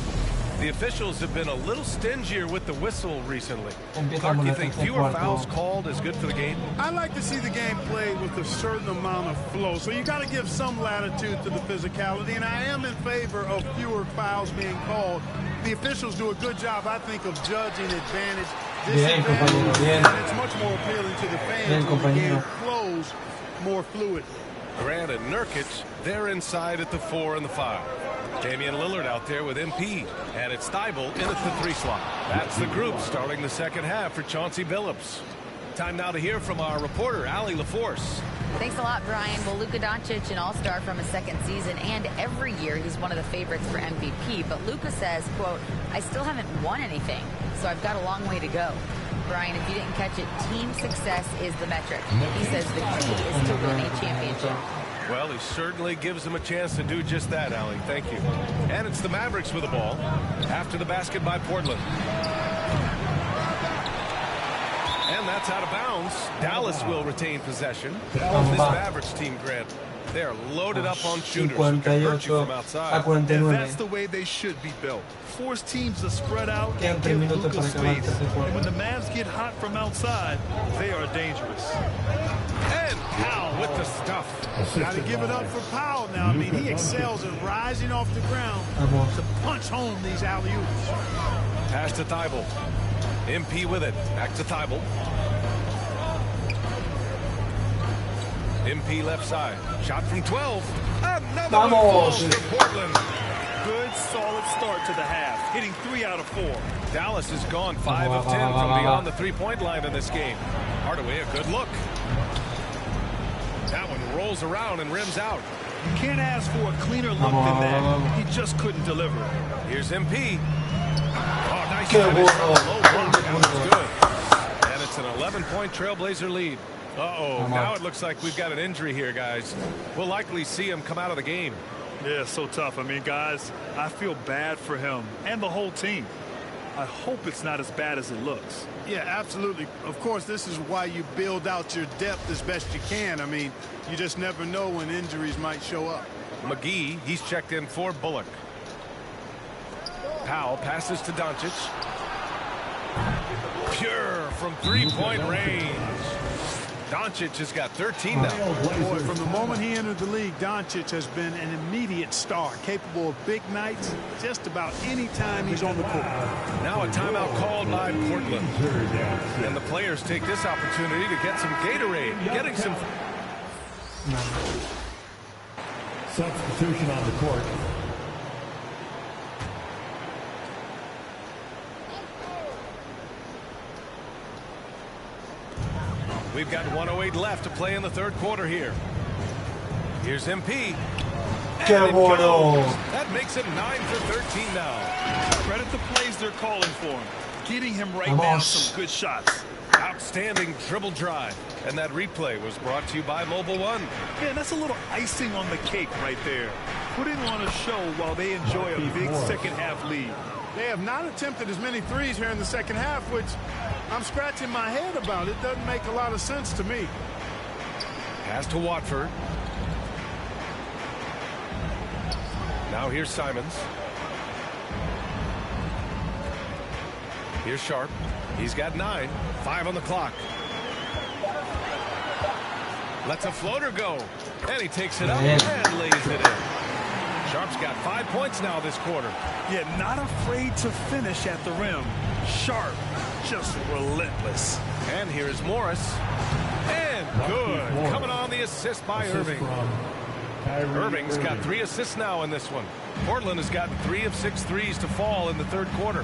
Speaker 4: The officials have been a little stingier with the whistle recently. Clark, do you think fewer fouls called is good for the game?
Speaker 15: I like to see the game played with a certain amount of flow, so you got to give some latitude to the physicality, and I am in favor of fewer fouls being called. The officials do a good job, I think, of judging advantage, disadvantage, and it's much more appealing to the fans when the game flows more fluid.
Speaker 4: Grant and Nurkic, they're inside at the 4 and the 5. Damian Lillard out there with MP, and it's Thibault in at the 3 slot. That's the group starting the second half for Chauncey Billups. Time now to hear from our reporter, Allie LaForce.
Speaker 8: Thanks a lot, Brian. Well, Luka Doncic, an all-star from his second season, and every year he's one of the favorites for MVP. But Luka says, quote, I still haven't won anything, so I've got a long way to go. Brian, if you didn't catch it, team success is the metric. He says the key is to win a championship.
Speaker 4: Well, he certainly gives them a chance to do just that, Allie. Thank you. And it's the Mavericks with the ball after the basket by Portland. And that's out of bounds. Dallas will retain possession. This Mavericks team, Grant, they're loaded up on shooters who can hurt you from outside.
Speaker 6: And that's the way they should be built. Force teams to spread out and give Luka space. And when the Mavs get hot from outside, they are dangerous.
Speaker 4: And Powell with the stuff.
Speaker 15: Got to give it up for Powell now. I mean, he excels at rising off the ground to punch home these alley-oops.
Speaker 4: Pass to Thibault. MP with it. Back to Thibault. MP left side. Shot from 12. Another one falls for Portland.
Speaker 6: Good, solid start to the half. Hitting 3 out of 4.
Speaker 4: Dallas has gone 5 of 10 from beyond the three-point line in this game. Hardaway, a good look. That one rolls around and rims out.
Speaker 6: You can't ask for a cleaner look than that. He just couldn't deliver.
Speaker 4: Here's MP. Oh, nice finish from the low block. That was good. And it's an 11-point Trailblazer lead. Uh-oh, now it looks like we've got an injury here, guys. We'll likely see him come out of the game.
Speaker 6: Yeah, so tough. I mean, guys, I feel bad for him and the whole team. I hope it's not as bad as it looks.
Speaker 15: Yeah, absolutely. Of course, this is why you build out your depth as best you can. I mean, you just never know when injuries might show up.
Speaker 4: McGee, he's checked in for Bullock. Powell passes to Doncic. Pure from three-point range. Doncic has got 13 now.
Speaker 15: Boy, from the moment he entered the league, Doncic has been an immediate star, capable of big nights just about any time he's on the court.
Speaker 4: Now a timeout called by Portland. And the players take this opportunity to get some Gatorade, getting some...
Speaker 5: Substitution on the court.
Speaker 4: We've got 1:08 left to play in the third quarter here. Here's MP.
Speaker 1: Qué bueno.
Speaker 4: That makes it 9 for 13 now.
Speaker 6: Credit the plays they're calling for him. Getting him right now some good shots.
Speaker 4: Outstanding dribble drive. And that replay was brought to you by Mobile One.
Speaker 6: Yeah, that's a little icing on the cake right there. Putting on a show while they enjoy a big second half lead.
Speaker 15: They have not attempted as many threes here in the second half, which I'm scratching my head about. It doesn't make a lot of sense to me.
Speaker 4: Pass to Watford. Now here's Simons. Here's Sharp. He's got 9. 5 on the clock. Lets a floater go. And he takes it up and lays it in. Sharp's got 5 points now this quarter.
Speaker 6: Yeah, not afraid to finish at the rim. Sharp, just relentless.
Speaker 4: And here's Morris. And good. Coming on the assist by Irving. Irving's got 3 assists now in this one. Portland has gotten 3 of 6 threes to fall in the third quarter.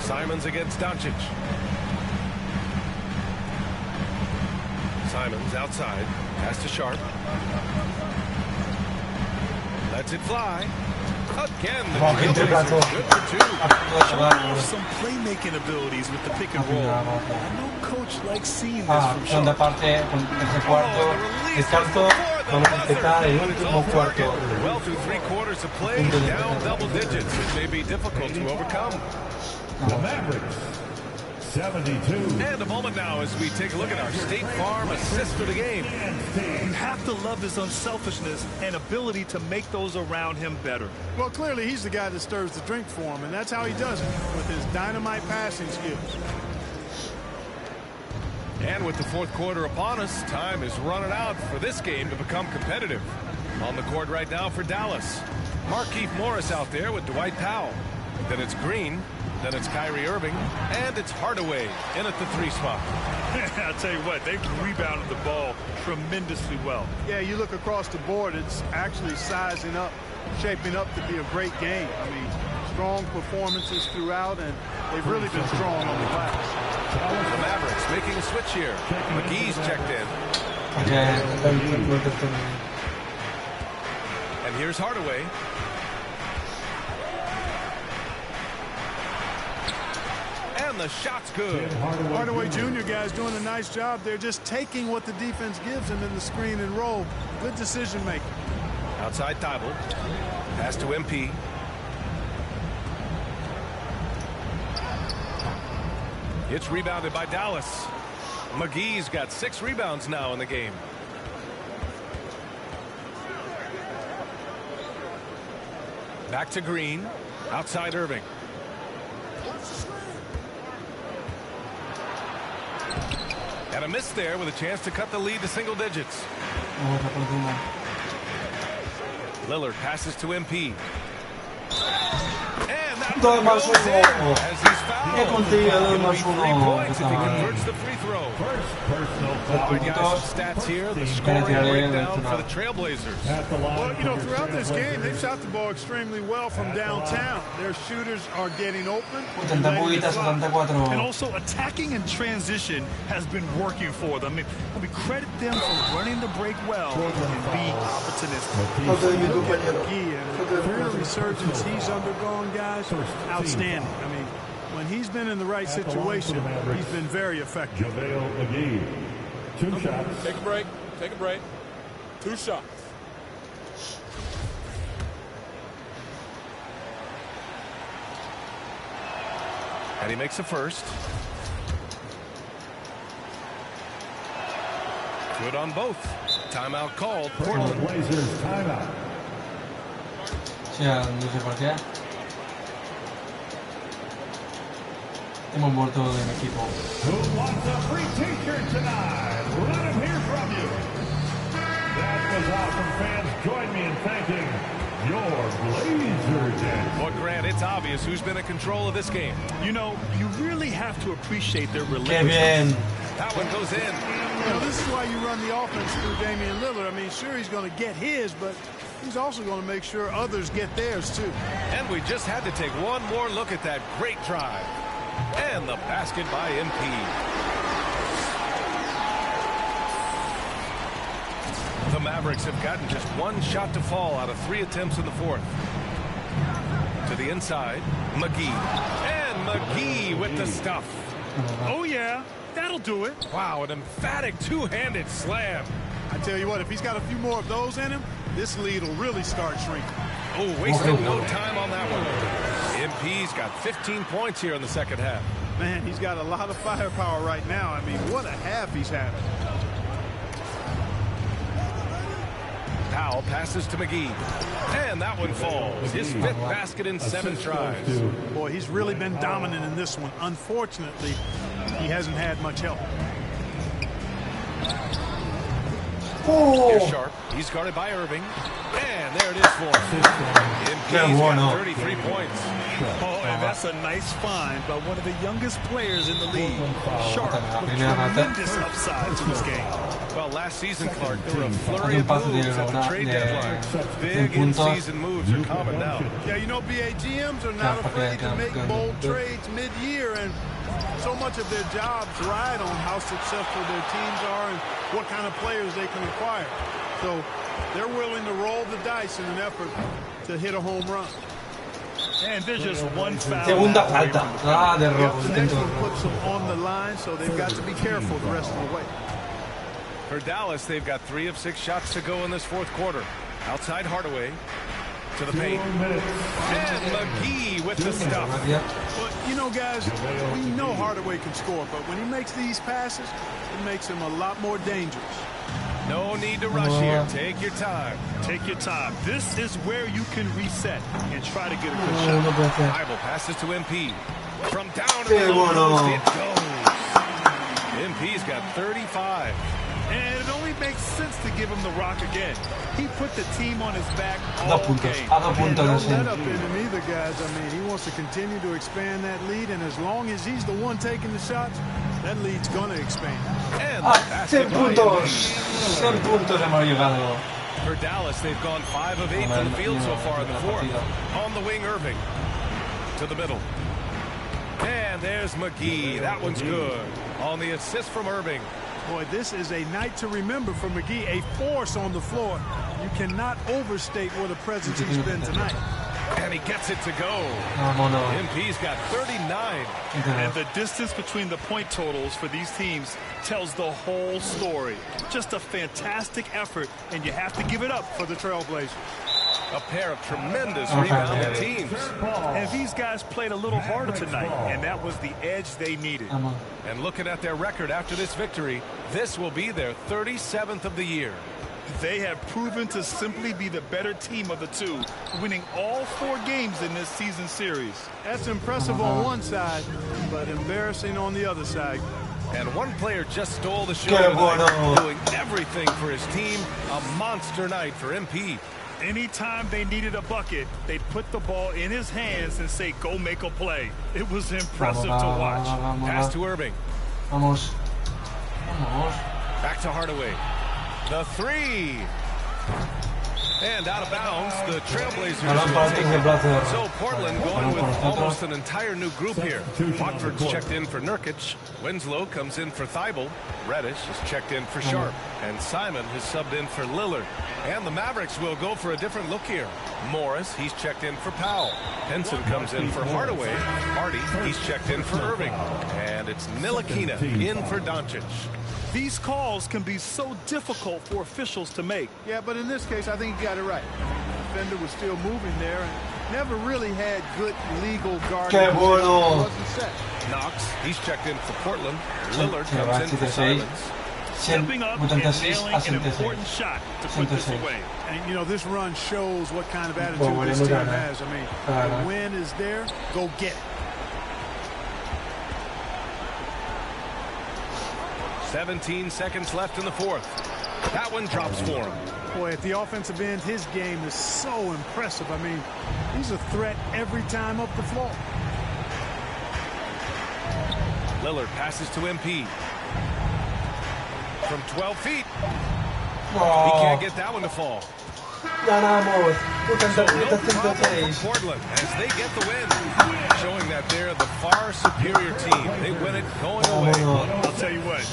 Speaker 4: Simons against Doncic. Simons outside. Pass to Sharp. Lets it fly. Again, the good for 2.
Speaker 6: Some playmaking abilities with the pick and roll. No coach likes seeing this from Sharp.
Speaker 1: Segunda parte, con ese cuarto, descanso, vamos a empezar el último cuarto.
Speaker 4: Well through 3 quarters of play, down double digits. It may be difficult to overcome.
Speaker 5: The Mavericks, 72.
Speaker 4: And a moment now as we take a look at our State Farm assist for the game.
Speaker 6: You have to love his unselfishness and ability to make those around him better.
Speaker 15: Well, clearly he's the guy that stirs the drink for him, and that's how he does it, with his dynamite passing skills.
Speaker 4: And with the fourth quarter upon us, time is running out for this game to become competitive. On the court right now for Dallas. Markieff Morris out there with Dwight Powell. Then it's Green. Then it's Kyrie Irving. And it's Hardaway in at the 3 spot.
Speaker 6: I'll tell you what, they've rebounded the ball tremendously well.
Speaker 15: Yeah, you look across the board, it's actually sizing up, shaping up to be a great game. I mean, strong performances throughout, and they've really been strong on the glass.
Speaker 4: The Mavericks making a switch here. McGee's checked in. And here's Hardaway. And the shot's good.
Speaker 15: Hardaway Jr. guys doing a nice job. They're just taking what the defense gives them in the screen and roll. Good decision making.
Speaker 4: Outside Thibault. Pass to MP. It's rebounded by Dallas. McGee's got 6 rebounds now in the game. Back to Green. Outside Irving. And a miss there with a chance to cut the lead to single digits. Lillard passes to MP. And that goes in as he's fouled. It'll be 3 points if he converts the free throw. We got some stats here. The scoring breakdown for the Trailblazers.
Speaker 15: Well, you know, throughout this game, they've shot the ball extremely well from downtown. Their shooters are getting open.
Speaker 6: And also attacking in transition has been working for them. I mean, credit them for running the break well and being opportunistic.
Speaker 15: The career resurgence he's undergone, guys, outstanding. I mean, when he's been in the right situation, he's been very effective.
Speaker 5: McGee, 2 shots.
Speaker 12: Take a break. Take a break. 2 shots.
Speaker 4: And he makes the first. Good on both. Timeout called. Portland.
Speaker 5: Blazers timeout.
Speaker 1: No sé por qué. Hemos muerto de mi equipo.
Speaker 5: Who wants a free t-shirt tonight? Let him hear from you. That was awesome, fans. Join me in thanking your Blazer Dad.
Speaker 4: Well, Grant, it's obvious who's been in control of this game.
Speaker 6: You know, you really have to appreciate their
Speaker 1: Qué bien.
Speaker 4: That one goes in.
Speaker 15: You know, this is why you run the offense through Damian Lillard. I mean, sure, he's going to get his, but he's also going to make sure others get theirs, too.
Speaker 4: And we just had to take one more look at that great drive. And the basket by MP. The Mavericks have gotten just one shot to fall out of 3 attempts in the fourth. To the inside, McGee. And McGee with the stuff.
Speaker 6: Oh, yeah. That'll do it.
Speaker 4: Wow, an emphatic two-handed slam.
Speaker 15: I tell you what, if he's got a few more of those in him, this lead will really start shrinking.
Speaker 4: Oh, wasting no time on that one. MP's got 15 points here in the second half.
Speaker 15: Man, he's got a lot of firepower right now. I mean, what a half he's having.
Speaker 4: Powell passes to McGee. And that one falls. His 5th basket in 7 tries.
Speaker 15: Boy, he's really been dominant in this one. Unfortunately, he hasn't had much help.
Speaker 4: Here's Sharp. He's guarded by Irving. And there it is for him. MP's got 33 points.
Speaker 6: Oh, and that's a nice find by one of the youngest players in the league. Sharp with tremendous upside to this game.
Speaker 4: Well, last season, Clark, there were a flurry of moves at the trade deadline. Big in-season moves are common now.
Speaker 15: Yeah, you know, GMs are not afraid to make bold trades mid-year, and so much of their jobs ride on how successful their teams are and what kind of players they can acquire. So they're willing to roll the dice in an effort to hit a home run.
Speaker 6: And there's just one foul.
Speaker 1: Segunda falta. De rojo.
Speaker 15: The next one puts them on the line, so they've got to be careful the rest of the way.
Speaker 4: For Dallas, they've got 3 of 6 shots to go in this fourth quarter. Outside Hardaway to the paint. And McGee with the stuff.
Speaker 15: But, you know, guys, we know Hardaway can score, but when he makes these passes, it makes him a lot more dangerous.
Speaker 4: No need to rush here. Take your time.
Speaker 6: Take your time. This is where you can reset and try to get a good shot.
Speaker 4: Bible passes to MP. From down in the low post, it goes. MP's got 35.
Speaker 6: And it only makes sense to give him the rock again. He put the team on his back all game.
Speaker 15: And don't let up in him either, guys. I mean, he wants to continue to expand that lead, and as long as he's the one taking the shots, that lead's going to expand.
Speaker 4: And
Speaker 1: 100 puntos. 100 puntos hemos llegado.
Speaker 4: For Dallas, they've gone 5 of 8 from the field so far in the fourth. On the wing, Irving. To the middle. And there's McGee. That one's good. On the assist from Irving.
Speaker 15: Boy, this is a night to remember for McGee, a force on the floor. You cannot overstate what a presence he's been tonight.
Speaker 4: And he gets it to go. MP's got 39.
Speaker 6: And the distance between the point totals for these teams tells the whole story. Just a fantastic effort, and you have to give it up for the Trailblazers.
Speaker 4: A pair of tremendous rebounding teams.
Speaker 6: And these guys played a little harder tonight, and that was the edge they needed.
Speaker 4: And looking at their record after this victory, this will be their 37th of the year.
Speaker 6: They have proven to simply be the better team of the two, winning all 4 games in this season series.
Speaker 15: That's impressive on one side, but embarrassing on the other side.
Speaker 4: And one player just stole the show tonight, doing everything for his team. A monster night for MP.
Speaker 6: Anytime they needed a bucket, they'd put the ball in his hands and say, go make a play. It was impressive to watch.
Speaker 4: Pass to Irving.
Speaker 1: Vamos.
Speaker 4: Back to Hardaway. The 3. And out of bounds, the Trailblazers. So Portland going with almost an entire new group here. Watford's checked in for Nurkic. Winslow comes in for Thibault. Reddish is checked in for Sharp. And Simon has subbed in for Lillard. And the Mavericks will go for a different look here. Morris, he's checked in for Powell. Henson comes in for Hardaway. Hardy, he's checked in for Irving. And it's Ntilikina in for Doncic.
Speaker 6: These calls can be so difficult for officials to make.
Speaker 15: Yeah, but in this case, I think he got it right. The defender was still moving there and never really had good legal guarding. Wasn't set.
Speaker 4: Knox, he's checked in for Portland. Lillard comes in for Simons.
Speaker 6: Stepping up and nailing an important shot to put this away.
Speaker 15: And, you know, this run shows what kind of attitude this team has. I mean, the win is there, go get it.
Speaker 4: 17 seconds left in the fourth. That one drops for him.
Speaker 15: Boy, at the offensive end, his game is so impressive. I mean, he's a threat every time up the floor.
Speaker 4: Lillard passes to MP. From 12 feet.
Speaker 1: Oh.
Speaker 4: He can't get that one to fall.
Speaker 1: Ganamos.
Speaker 4: So no problem for Portland as they get the win, showing that they're the far superior team. They win it going away.
Speaker 6: I'll tell you what,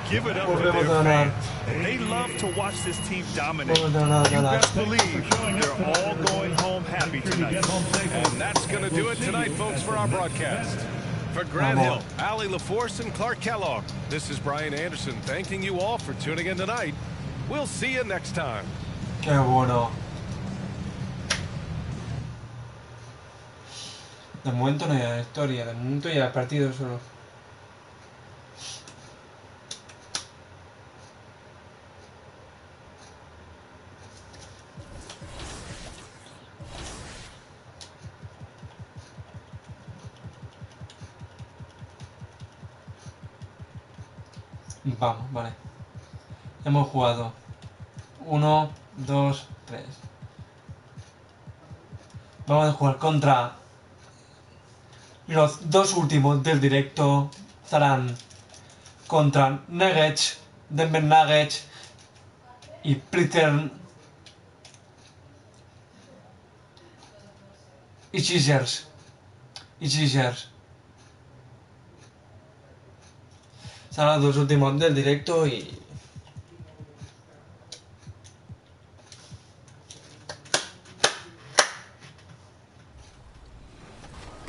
Speaker 6: give it up for their fans. They love to watch this team dominate. You best believe they're all going home happy tonight.
Speaker 4: And that's going to do it tonight, folks, for our broadcast. For Grant Hill, Ali LaForce, and Clark Kellogg, this is Brian Anderson thanking you all for tuning in tonight. We'll see you next time.
Speaker 1: Qué bueno. De momento no hay historia, de momento ya partido solo. Vamos, vale. Hemos jugado 1, 2, 3. Vamos a jugar contra los dos últimos del directo. Estarán contra Nuggets, Denver Nuggets y Plittern y Sixers. Serán los dos últimos del directo y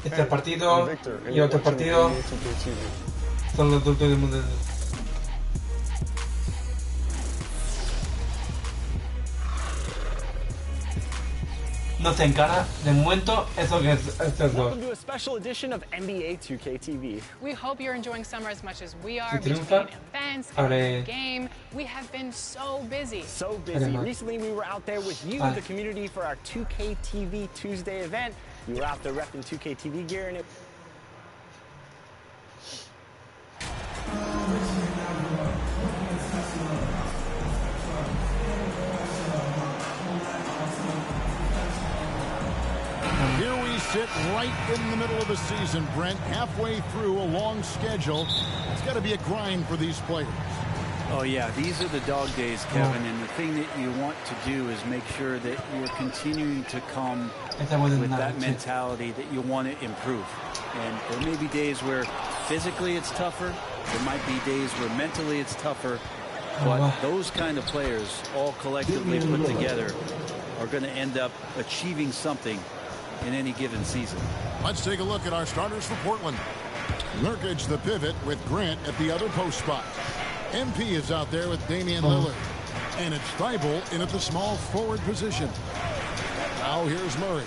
Speaker 1: este partido y otro partido son los dos últimos del directo. No se encara de momento eso que es estos dos.
Speaker 2: Welcome to a special edition of NBA 2K TV.
Speaker 14: We hope you're enjoying summer as much as we are.
Speaker 1: Si
Speaker 14: Between
Speaker 1: triunfa,
Speaker 14: events,
Speaker 1: haré
Speaker 14: game, we have been so busy.
Speaker 2: So busy. Recently, we were out there with you, the community, for our 2K TV Tuesday event. We were out there repping 2K TV gear, and it.
Speaker 9: Here we sit right in the middle of the season, Brent, halfway through a long schedule. It's got to be a grind for these players.
Speaker 13: Oh, yeah, these are the dog days, Kevin, and the thing that you want to do is make sure that you're continuing to come with that mentality that you want to improve. And there may be days where physically it's tougher. There might be days where mentally it's tougher. But those kind of players, all collectively put together, are going to end up achieving something in any given season.
Speaker 9: Let's take a look at our starters for Portland. Nurkic, the pivot, with Grant at the other post spot. MP is out there with Damian Lillard. And it's Thibault in at the small forward position. Now here's Murray.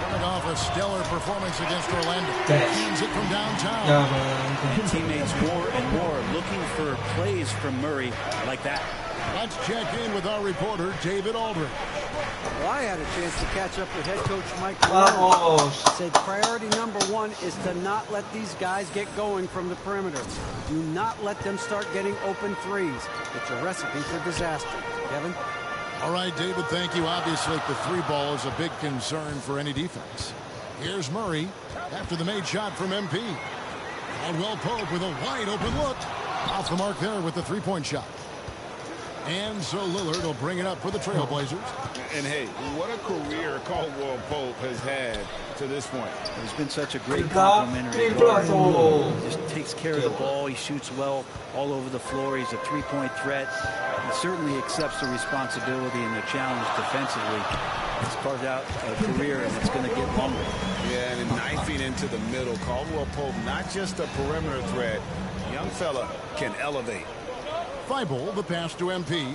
Speaker 9: Coming off a stellar performance against Orlando. Hands it from downtown.
Speaker 13: And teammates more and more looking for plays from Murray like that.
Speaker 9: Let's check in with our reporter, David Aldridge.
Speaker 13: Well, I had a chance to catch up with head coach Mike Malone. Said priority number one is to not let these guys get going from the perimeter. Do not let them start getting open threes. It's a recipe for disaster. Kevin?
Speaker 9: All right, David, thank you. Obviously, the three ball is a big concern for any defense. Here's Murray after the made shot from MP. Caldwell Pope with a wide open look. Off the mark there with the three-point shot. And so Lillard will bring it up for the Trailblazers.
Speaker 11: And hey, what a career Caldwell Pope has had to this point.
Speaker 13: He's been such a great complimentary guard. He just takes care of the ball. He shoots well all over the floor. He's a three-point threat. He certainly accepts the responsibility and the challenge defensively. He's carved out a career, and it's going to get longer.
Speaker 11: Yeah, and knifing into the middle. Caldwell Pope, not just a perimeter threat. Young fella can elevate.
Speaker 9: Thibault, the pass to MP.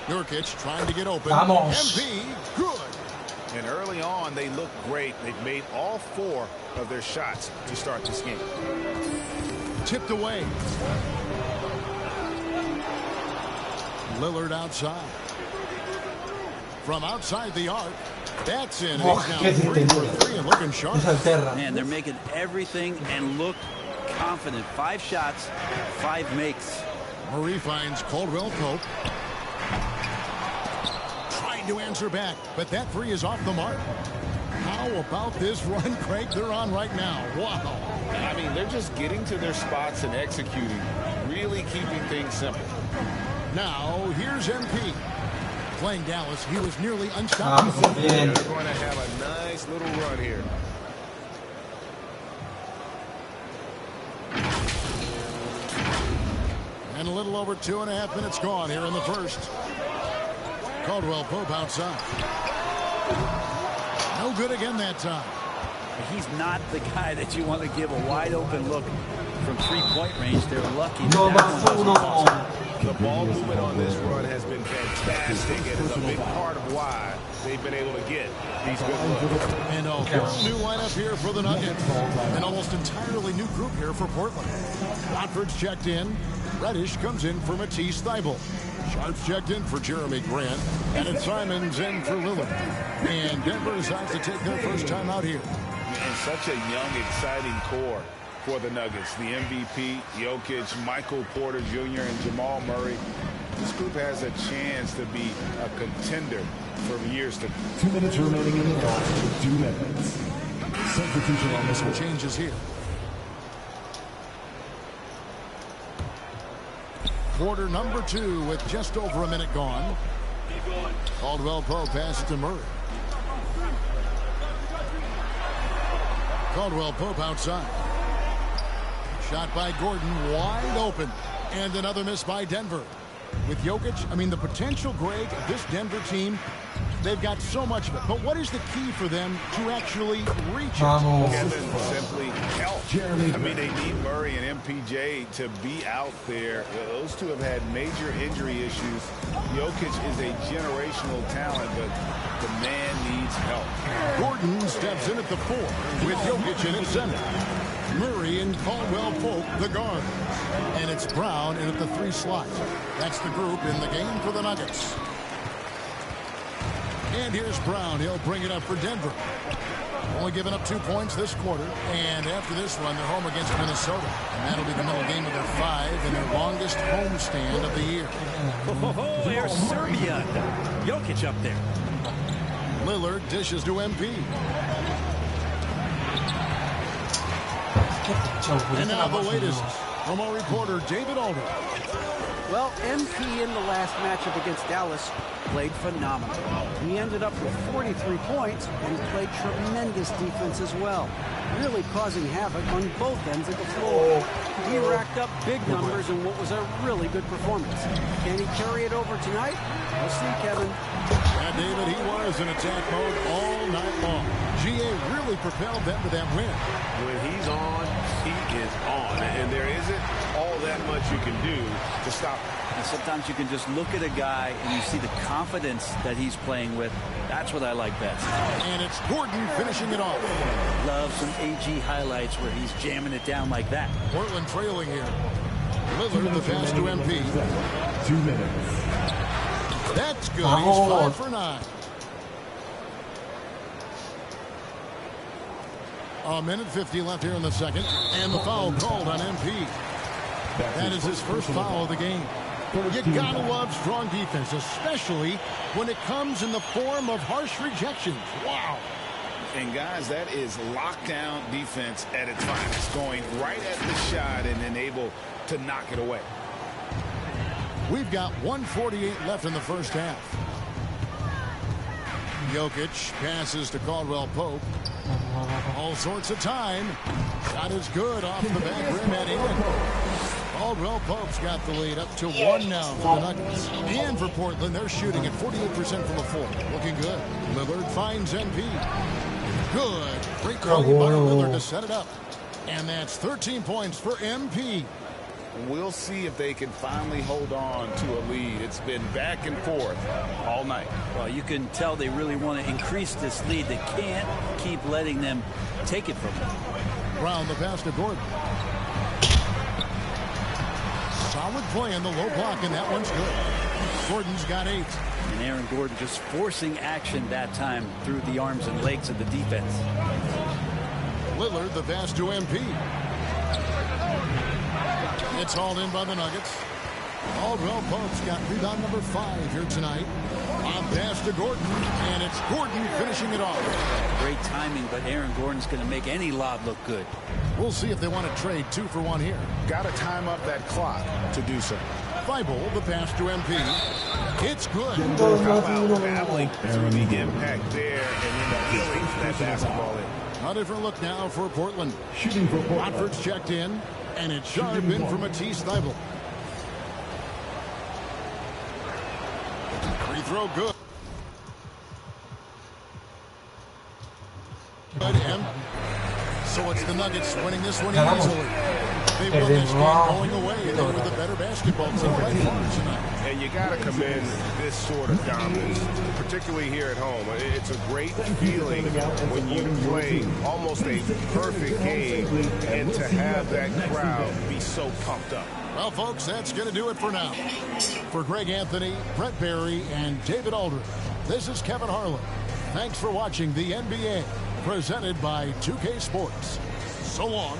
Speaker 9: Nurkic trying to get open.
Speaker 1: Vamos.
Speaker 9: MP, good.
Speaker 11: And early on, they look great. They've made all four of their shots to start this game.
Speaker 9: Tipped away. Lillard outside. From outside the arc. That's in. He's now 3 for 3 and looking sharp.
Speaker 13: Man, they're making everything and look confident. 5 shots, 5 makes.
Speaker 9: Murray finds Caldwell Pope. Trying to answer back, but that 3 is off the mark. How about this run, Craig, they're on right now? Wow.
Speaker 11: I mean, they're just getting to their spots and executing, really keeping things simple.
Speaker 9: Now, here's MP. Playing Dallas, he was nearly unstoppable.
Speaker 11: They're going to have a nice little run here.
Speaker 9: And a little over 2.5 minutes gone here in the first. Caldwell Pope outside. No good again that time.
Speaker 13: He's not the guy that you want to give a wide open look from 3-point range. They're lucky.
Speaker 11: The ball movement on this run has been fantastic, and it's a big part of why they've been able to get these good looks.
Speaker 9: And a whole new lineup here for the Nuggets. An almost entirely new group here for Portland. Watford's checked in. Reddish comes in for Matisse Thybulle. Sharp's checked in for Jeremy Grant. And it's Simons in for Lillard. And Denver decides to take their first time out here.
Speaker 11: And such a young, exciting core for the Nuggets. The MVP, Jokic, Michael Porter Jr., and Jamal Murray. This group has a chance to be a contender for years to come.
Speaker 5: 2 minutes remaining in the last 2 minutes. Substitution on this one.
Speaker 9: Changes here. Quarter number 2 with just over a minute gone. Caldwell Pope passes to Murray. Caldwell Pope outside. Shot by Gordon, wide open. And another miss by Denver. With Jokic, I mean, the potential, Greg, of this Denver team, they've got so much of it. But what is the key for them to actually reach it?
Speaker 11: Kevin, simply help. I mean, they need Murray and MPJ to be out there. Those two have had major injury issues. Jokic is a generational talent, but the man needs help.
Speaker 9: Gordon steps in at the 4 with Jokic in at center. Murray and Caldwell Pope, the guard. And it's Brown in at the 3 slot. That's the group in the game for the Nuggets. And here's Brown. He'll bring it up for Denver. Only giving up 2 points this quarter. And after this one, they're home against Minnesota. And that'll be the middle game of their 5 and their longest homestand of the year.
Speaker 13: Oh, there's Serbia. Jokic up there.
Speaker 9: Lillard dishes to MP. And now the latest from our reporter, David Alder.
Speaker 13: Well, MP in the last matchup against Dallas played phenomenal. He ended up with 43 points, and he played tremendous defense as well, really causing havoc on both ends of the floor. He racked up big numbers in what was a really good performance. Can he carry it over tonight? We'll see, Kevin.
Speaker 9: Yeah, David, he was in attack mode all night long. GA really propelled them to that win.
Speaker 11: When he's on, he is on. And there isn't all that much you can do to stop him.
Speaker 13: And sometimes you can just look at a guy and you see the confidence that he's playing with. That's what I like best.
Speaker 9: And it's Gordon finishing it off.
Speaker 13: Love some AG highlights where he's jamming it down like that.
Speaker 9: Portland trailing here. Lillard the pass to MP.
Speaker 5: 2 minutes.
Speaker 9: That's good. He's 5 for 9. A minute 50 left here in the second. And the foul called on MP. That is his first foul of the game. You gotta love strong defense, especially when it comes in the form of harsh rejections. Wow.
Speaker 11: And guys, that is lockdown defense at its finest. Going right at the shot and then able to knock it away.
Speaker 9: We've got 1:48 left in the first half. Jokic passes to Caldwell Pope. All sorts of time. Shot is good off the back rim and in. Caldwell Pope's got the lead up to 1 now for the Nuggets. And for Portland, they're shooting at 48% from the floor. Looking good. Lillard finds MP. Good. Great play by Lillard to set it up. And that's 13 points for MP.
Speaker 11: We'll see if they can finally hold on to a lead. It's been back and forth all night.
Speaker 13: Well, you can tell they really want to increase this lead. They can't keep letting them take it from them.
Speaker 9: Brown the pass to Gordon. Solid play in the low block, and that one's good. Gordon's got 8.
Speaker 13: And Aaron Gordon just forcing action that time through the arms and legs of the defense.
Speaker 9: Lillard the pass to MP. It's hauled in by the Nuggets. Aldwell Pope's got rebound number 5 here tonight. On pass to Gordon, and it's Gordon finishing it off.
Speaker 13: Great timing, but Aaron Gordon's going to make any lob look good.
Speaker 9: We'll see if they want to trade 2 for 1 here.
Speaker 11: Got to time up that clock to do so.
Speaker 9: Thibault, the pass to MP. It's good.
Speaker 11: How about battling through the impact there and filling that basketball in.
Speaker 9: A different look now for Portland.
Speaker 5: Shooting for Portland.
Speaker 9: Watford's checked in, and it's sharp in for Matisse Thibault. Free throw good. So it's the Nuggets winning this one easily. They won this game going away. They were the better basketball team by far tonight.
Speaker 11: And you got to commend this sort of dominance, particularly here at home. It's a great feeling when you play almost a perfect game and to have that crowd be so pumped up.
Speaker 9: Well, folks, that's going to do it for now. For Greg Anthony, Brett Barry, and David Aldridge, this is Kevin Harlan. Thanks for watching the NBA, presented by 2K Sports. So long.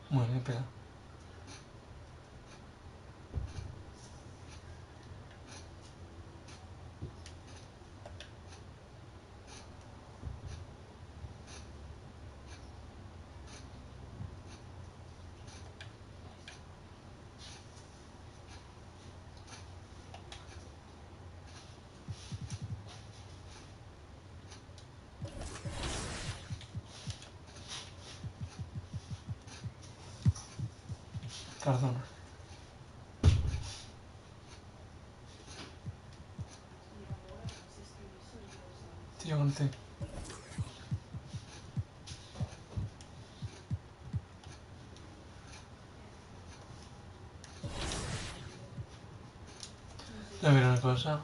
Speaker 1: Bueno, espera. Cardona. Tío, con C. Ya mira una cosa.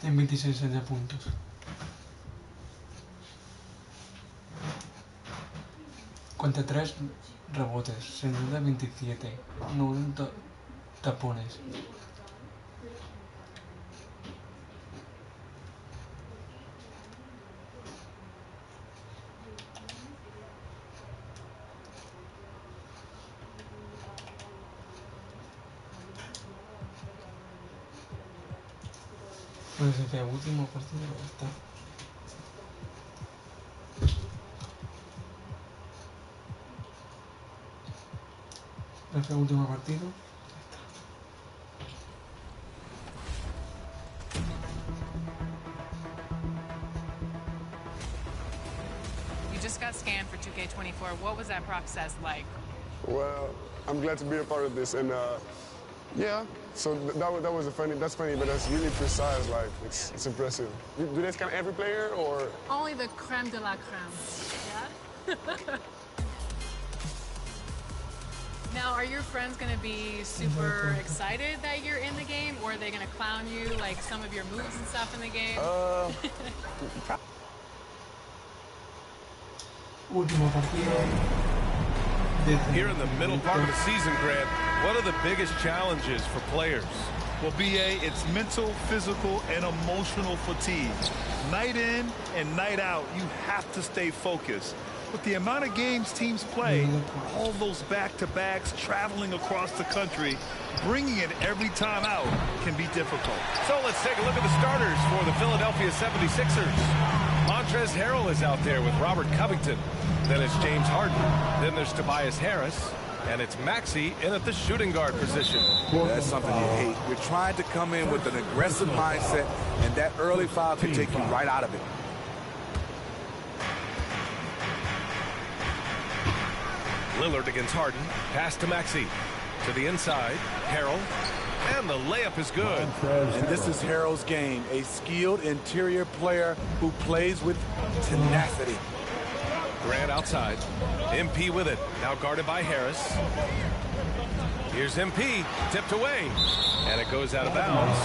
Speaker 1: En 26 ya puntos. Cuenta 3 rebotes, sin duda 27, 90 tapones. Pues el último partido está. El último partido.
Speaker 14: You just got scanned for 2K24. What was that process like?
Speaker 16: Well, I'm glad to be a part of this, and yeah. So that's funny, but that's really precise. Like it's impressive. Do they scan every player or?
Speaker 14: Only the creme de la creme. Yeah. Now, are your friends going to be super excited that you're in the game, or are they going to clown you, like some of your moves and stuff in the game?
Speaker 4: Here in the middle part of the season, Grant, what are the biggest challenges for players?
Speaker 6: Well, BA, it's mental, physical, and emotional fatigue. Night in and night out, you have to stay focused. With the amount of games teams play, all those back-to-backs, traveling across the country, bringing it every time out can be difficult.
Speaker 4: So let's take a look at the starters for the Philadelphia 76ers. Montrezl Harrell is out there with Robert Covington. Then it's James Harden. Then there's Tobias Harris. And it's Maxey in at the shooting guard position.
Speaker 17: That's something you hate. You're trying to come in with an aggressive mindset, and that early foul can take you right out of it.
Speaker 4: Lillard against Harden. Pass to Maxey. To the inside. Harrell. And the layup is good.
Speaker 17: And this is Harrell's game. A skilled interior player who plays with tenacity.
Speaker 4: Grant outside. MP with it. Now guarded by Harris. Here's MP. Tipped away. And it goes out of bounds.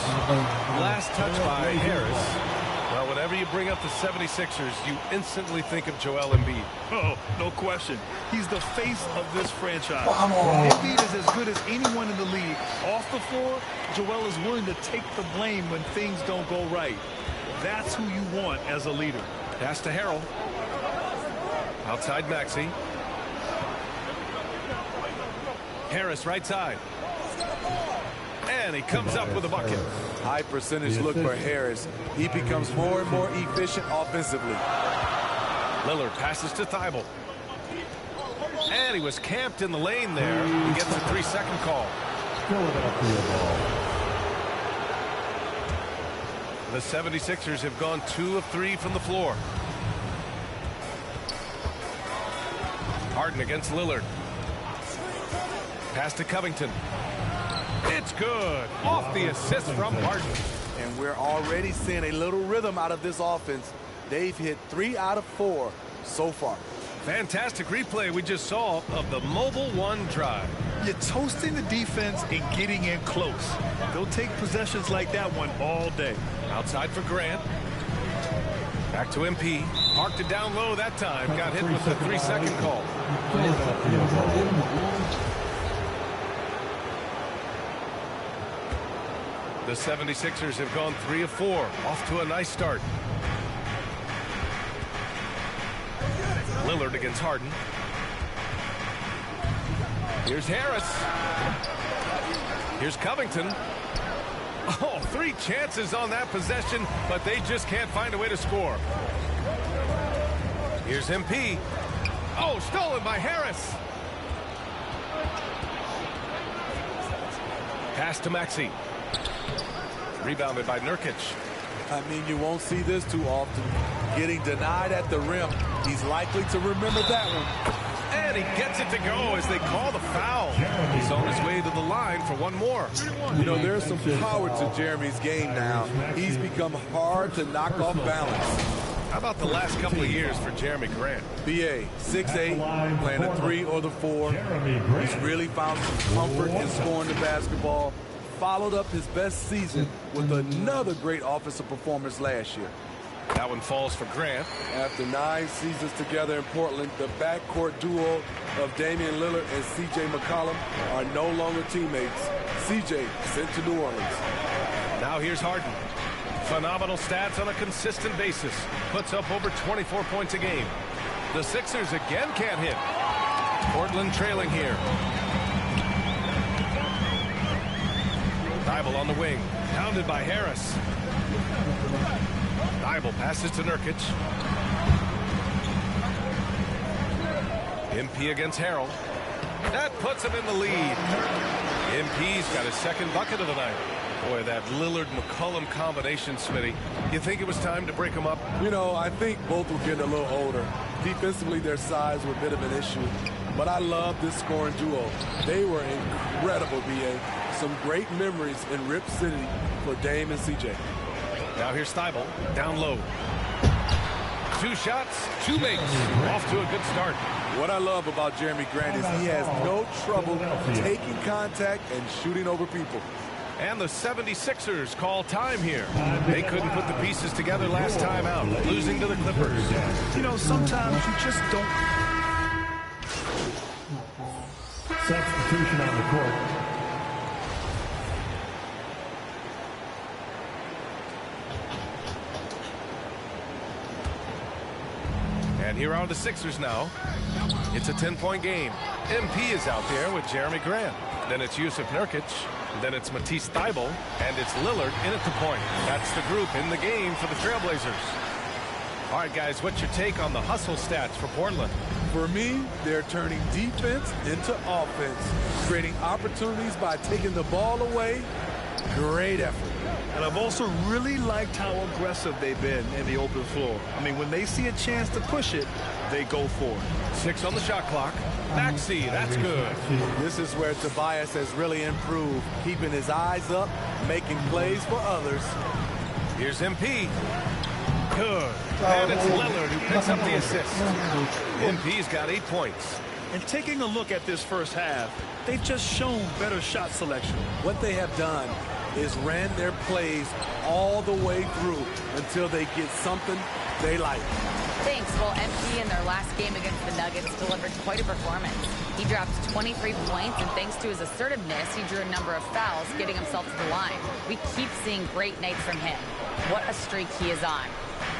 Speaker 4: Last touch by Harris. Well, whenever you bring up the 76ers, you instantly think of Joel Embiid.
Speaker 6: Oh, no question. He's the face of this franchise. Embiid is as good as anyone in the league. Off the floor, Joel is willing to take the blame when things don't go right. That's who you want as a leader.
Speaker 4: Pass to Harrell. Outside Maxey. Harris right side. And he comes up with a bucket.
Speaker 17: High percentage look for Harris. He becomes more and more efficient offensively.
Speaker 4: Lillard passes to Thibault. And he was camped in the lane there. He gets a 3-second call. The 76ers have gone 2 of 3 from the floor. Harden against Lillard. Pass to Covington. It's good. Off the assist from Harden.
Speaker 17: And we're already seeing a little rhythm out of this offense. They've hit 3 out of 4 so far.
Speaker 4: Fantastic replay we just saw of the Mobile One drive.
Speaker 6: You're toasting the defense and getting in close. They'll take possessions like that one all day.
Speaker 4: Outside for Grant. Back to MP. Parked it down low that time. Got hit with the 3-second call. The 76ers have gone 3 of 4. Off to a nice start. Lillard against Harden. Here's Harris. Here's Covington. Oh, 3 chances on that possession, but they just can't find a way to score. Here's MP. Oh, stolen by Harris. Pass to Maxey. Rebounded by Nurkic.
Speaker 17: I mean, you won't see this too often. Getting denied at the rim. He's likely to remember that one.
Speaker 4: And he gets it to go as they call the foul. He's on his way to the line for one more.
Speaker 17: You know, there's some power to Jeremy's game now. He's become hard to knock off balance.
Speaker 4: How about the last couple of years for Jeremy Grant?
Speaker 17: BA, 6'8", playing the 3 or the 4. He's really found some comfort in scoring the basketball. Followed up his best season with another great offensive performance last year.
Speaker 4: That one falls for Grant.
Speaker 17: After 9 seasons together in Portland, the backcourt duo of Damian Lillard and C.J. McCollum are no longer teammates. C.J. sent to New Orleans.
Speaker 4: Now here's Harden. Phenomenal stats on a consistent basis. Puts up over 24 points a game. The Sixers again can't hit. Portland trailing here. Thibault on the wing. Pounded by Harris. Thibault passes to Nurkic. MP against Harrell. That puts him in the lead. MP's got his second bucket of the night. Boy, that Lillard-McCollum combination, Smitty. You think it was time to break them up?
Speaker 17: You know, I think both were getting a little older. Defensively, their size were a bit of an issue. But I love this scoring duo. They were incredible, B.A. Some great memories in Rip City for Dame and C.J.
Speaker 4: Now here's Thibault, down low. 2 shots, 2 makes. Off to a good start.
Speaker 17: What I love about Jeremy Grant is he has no trouble taking contact and shooting over people.
Speaker 4: And the 76ers call time here. They couldn't put the pieces together last time out, losing to the Clippers.
Speaker 6: You know, sometimes you just don't.
Speaker 5: Substitution on the court.
Speaker 4: And here are the Sixers now. It's a 10-point game. MP is out there with Jeremy Grant. Then it's Yusuf Nurkic. Then it's Matisse Thybulle. And it's Lillard in at the point. That's the group in the game for the Trailblazers. All right, guys, what's your take on the hustle stats for Portland?
Speaker 17: For me, they're turning defense into offense, creating opportunities by taking the ball away. Great effort.
Speaker 6: And I've also really liked how aggressive they've been in the open floor. I mean, when they see a chance to push it, they go for it.
Speaker 4: 6 on the shot clock. Maxey, that's good.
Speaker 17: This is where Tobias has really improved, keeping his eyes up, making plays for others.
Speaker 4: Here's MP. Good. And it's Lillard who picks up the assist. MP's got 8 points.
Speaker 6: And taking a look at this first half, they've just shown better shot selection.
Speaker 17: What they have done is ran their plays all the way through until they get something they like.
Speaker 8: Thanks. Well, MP in their last game against the Nuggets delivered quite a performance. He dropped 23 points, and thanks to his assertiveness, he drew a number of fouls, getting himself to the line. We keep seeing great nights from him. What a streak he is on.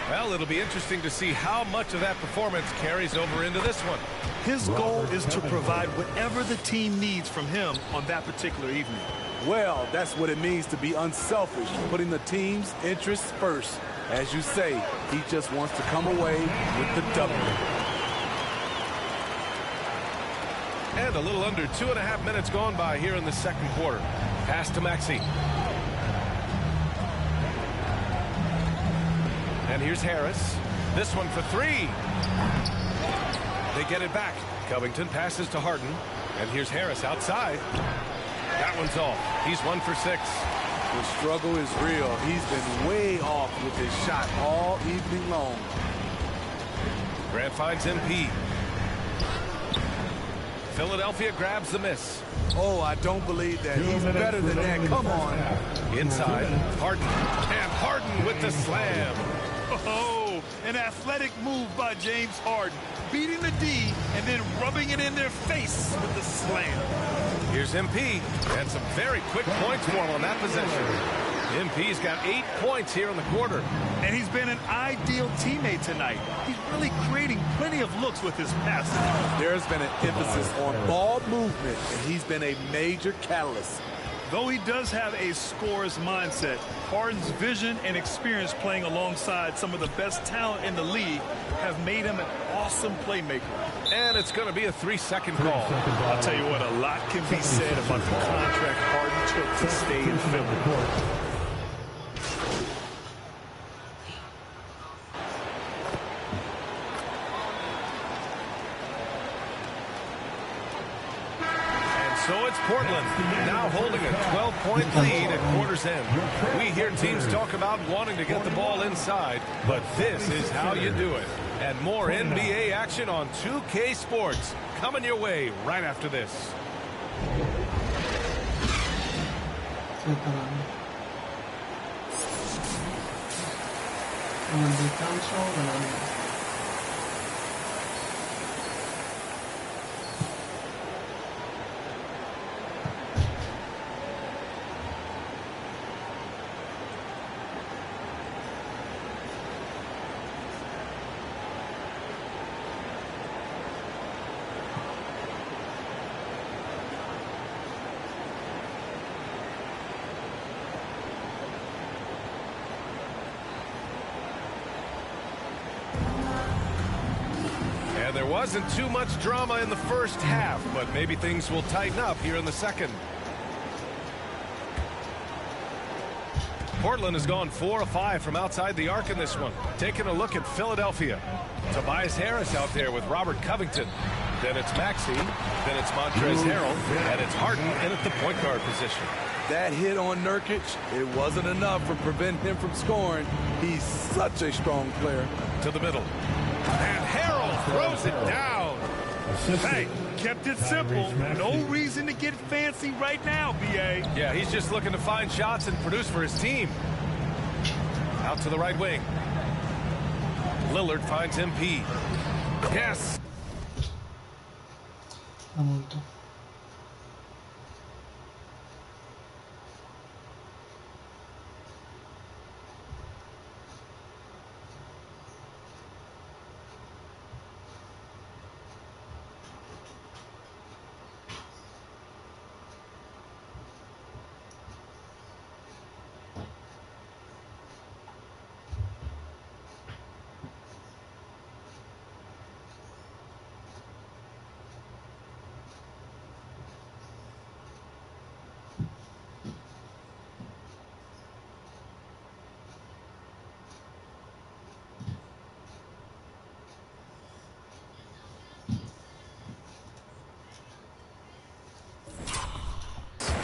Speaker 4: Well, it'll be interesting to see how much of that performance carries over into this one.
Speaker 6: His goal is to provide whatever the team needs from him on that particular evening.
Speaker 17: Well, that's what it means to be unselfish, putting the team's interests first. As you say, he just wants to come away with the W.
Speaker 4: And a little under 2.5 minutes gone by here in the second quarter. Pass to Maxey. And here's Harris. This one for 3. They get it back. Covington passes to Harden. And here's Harris outside. That one's off. He's 1 for 6.
Speaker 17: The struggle is real. He's been way off with his shot all evening long.
Speaker 4: Grant finds MP. Philadelphia grabs the miss.
Speaker 17: Oh, I don't believe that. He's better than that. Come on.
Speaker 4: Inside, Harden. And Harden with the slam.
Speaker 6: Oh, an athletic move by James Harden. Beating the D and then rubbing it in their face with the slam.
Speaker 4: Here's MP. And some very quick points for him on that possession. MP's got 8 points here in the quarter.
Speaker 6: And he's been an ideal teammate tonight. He's really creating plenty of looks with his passes.
Speaker 17: There's been an emphasis on ball movement, and he's been a major catalyst.
Speaker 6: Though he does have a scorer's mindset, Harden's vision and experience playing alongside some of the best talent in the league have made him an awesome playmaker.
Speaker 4: And it's going to be a 3-second call.
Speaker 6: I'll tell you what, a lot can be said about the contract Harden took to stay in Philly.
Speaker 4: So it's Portland, now holding a 12-point lead at quarter's end. We hear teams talk about wanting to get the ball inside, but this is how you do it. And more NBA action on 2K Sports coming your way right after this. There wasn't too much drama in the first half, but maybe things will tighten up here in the second. Portland has gone 4 of 5 from outside the arc in this one. Taking a look at Philadelphia. Tobias Harris out there with Robert Covington. Then it's Maxey. Then it's Montrezl Harrell. And it's Harden in at the point guard position.
Speaker 17: That hit on Nurkic, it wasn't enough for preventing him from scoring. He's such a strong player.
Speaker 4: To the middle. And Harrell throws it down.
Speaker 6: Hey, kept it simple. No reason to get fancy right now, B.A.
Speaker 4: Yeah, he's just looking to find shots and produce for his team. Out to the right wing. Lillard finds MP. Yes.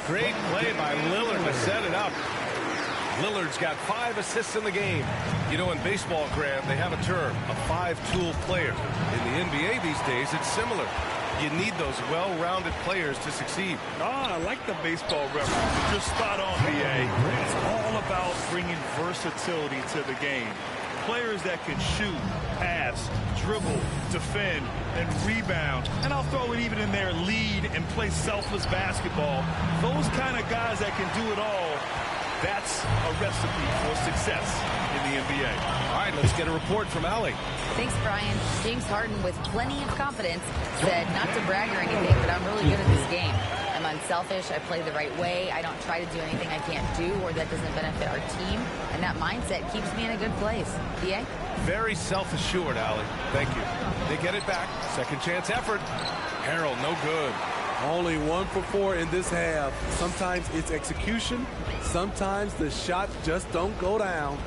Speaker 4: Great play by Lillard to set it up. Lillard's got 5 assists in the game. You know, in baseball, Graham, they have a term, a 5-tool player. In the NBA these days, it's similar. You need those well-rounded players to succeed.
Speaker 6: I like the baseball reference. You're spot on, BA. It's all about bringing versatility to the game. Players that can shoot, pass, dribble, defend, and rebound. And I'll throw it even in there, lead and play selfless basketball. Those kind of guys that can do it all, that's a recipe for success in the NBA.
Speaker 4: All right, let's get a report from Allie.
Speaker 8: Thanks, Brian. James Harden, with plenty of confidence, said not to brag or anything, but I'm really good at this game. I'm unselfish. I play the right way. I don't try to do anything I can't do or that doesn't benefit our team. And that mindset keeps me in a good place. BA?
Speaker 4: Very self-assured, Allie. Thank you. They get it back. Second chance effort. Harrell, no good.
Speaker 17: Only 1 for 4 in this half. Sometimes it's execution. Sometimes the shots just don't go down.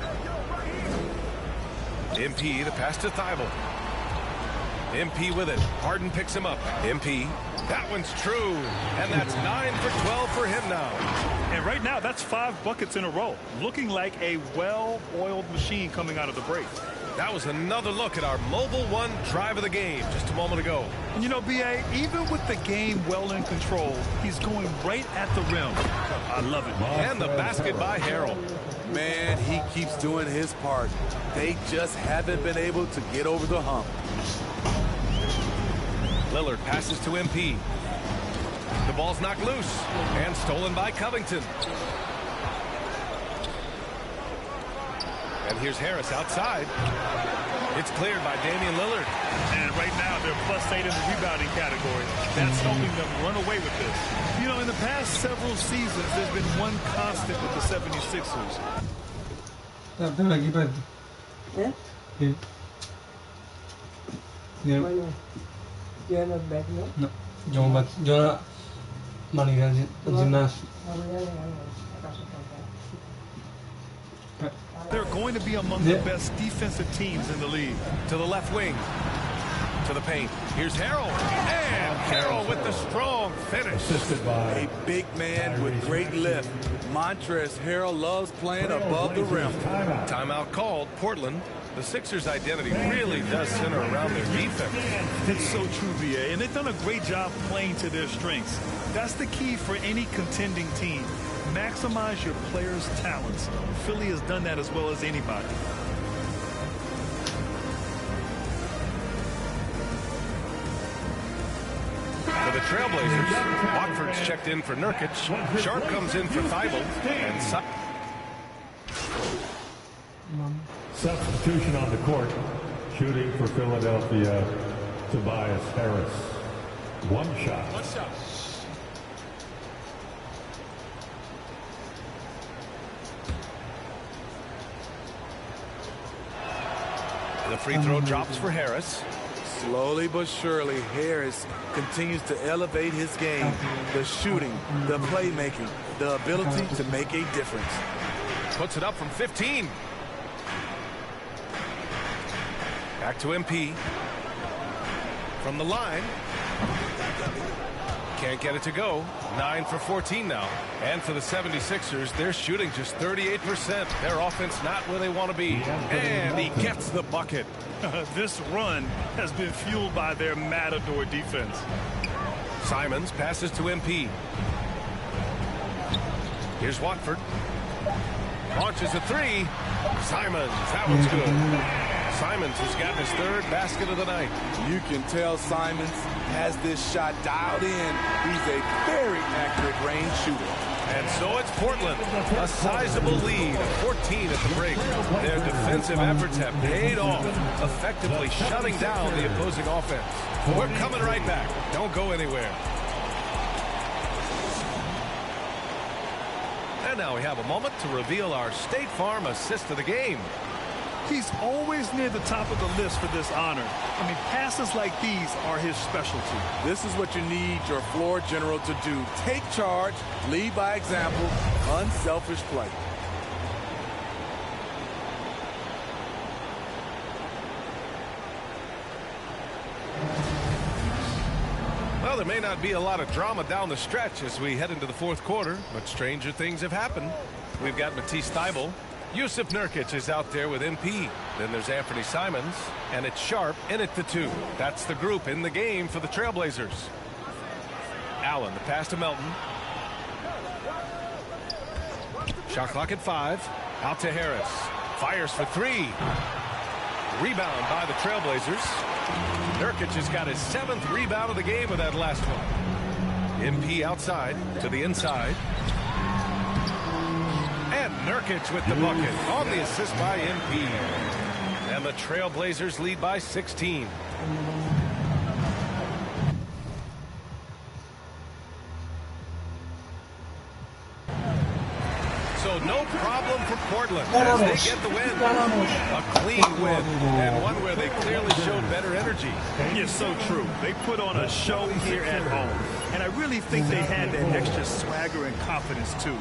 Speaker 4: MP, the pass to Thibault. MP with it. Harden picks him up. MP. That one's true. And that's 9 for 12 for him now.
Speaker 6: And right now, that's 5 buckets in a row. Looking like a well-oiled machine coming out of the break.
Speaker 4: That was another look at our Mobile One drive of the game just a moment ago.
Speaker 6: And you know, BA, even with the game well in control, he's going right at the rim. I love it.
Speaker 4: And the basket by Harrell.
Speaker 17: Man, he keeps doing his part. They just haven't been able to get over the hump.
Speaker 4: Lillard passes to MP. The ball's knocked loose and stolen by Covington. And here's Harris outside. It's cleared by Damian Lillard.
Speaker 6: And right now, they're +8 in the rebounding category. That's helping them run away with this. You know, in the past several seasons, there's been one constant with the 76ers.
Speaker 1: No, yo van a ir al gimnasio.
Speaker 6: They're going to be among the best defensive teams in the league.
Speaker 4: To the left wing. To the paint. Here's Harrell. And Harrell with the strong finish.
Speaker 17: A big man with great lift. Montrezl Harrell loves playing above the rim.
Speaker 4: Timeout called. Portland. The Sixers' identity really does center around their defense.
Speaker 6: It's so true, BA, and they've done a great job playing to their strengths. That's the key for any contending team. Maximize your players' talents. Philly has done that as well as anybody.
Speaker 4: For the Trailblazers, Watford's checked in for Nurkic. Sharp comes in for Thibault. And
Speaker 5: substitution on the court. Shooting for Philadelphia, Tobias Harris. One shot.
Speaker 4: The free throw drops for Harris.
Speaker 17: Slowly but surely, Harris continues to elevate his game. The shooting, the playmaking, the ability to make a difference.
Speaker 4: Puts it up from 15. Back to MP. From the line. Can't get it to go. 9 for 14 now. And for the 76ers, they're shooting just 38%. Their offense not where they want to be. And he gets the bucket.
Speaker 6: This run has been fueled by their matador defense.
Speaker 4: Simons passes to MP. Here's Watford. Launches a three. Simons, that one's good. Simons has gotten his 3rd basket of the night.
Speaker 17: You can tell Simons has this shot dialed in. He's a very accurate range shooter.
Speaker 4: And so it's Portland, a sizable lead, 14 at the break. Their defensive efforts have paid off, effectively shutting down the opposing offense. We're coming right back. Don't go anywhere. And now we have a moment to reveal our State Farm assist of the game.
Speaker 6: He's always near the top of the list for this honor. I mean, passes like these are his specialty.
Speaker 17: This is what you need your floor general to do. Take charge, lead by example, unselfish play.
Speaker 4: Well, Well, there may not be a lot of drama down the stretch as we head into the fourth quarter, but stranger things have happened. We've got Matisse Thybulle. Yusuf Nurkic is out there with MP. Then there's Anthony Simons, and it's Sharp in at the 2. That's the group in the game for the Trailblazers. Allen, the pass to Melton. Shot clock at 5. Out to Harris. Fires for 3. Rebound by the Trailblazers. Nurkic has got his 7th rebound of the game with that last one. MP outside to the inside. And Nurkic with the bucket on the assist by MP. And the Trailblazers lead by 16. So no problem for Portland as they get the win. A clean win, and one where they clearly showed better energy.
Speaker 6: Yes, so true. They put on a show here at home, and I really think they had that extra swagger and confidence too.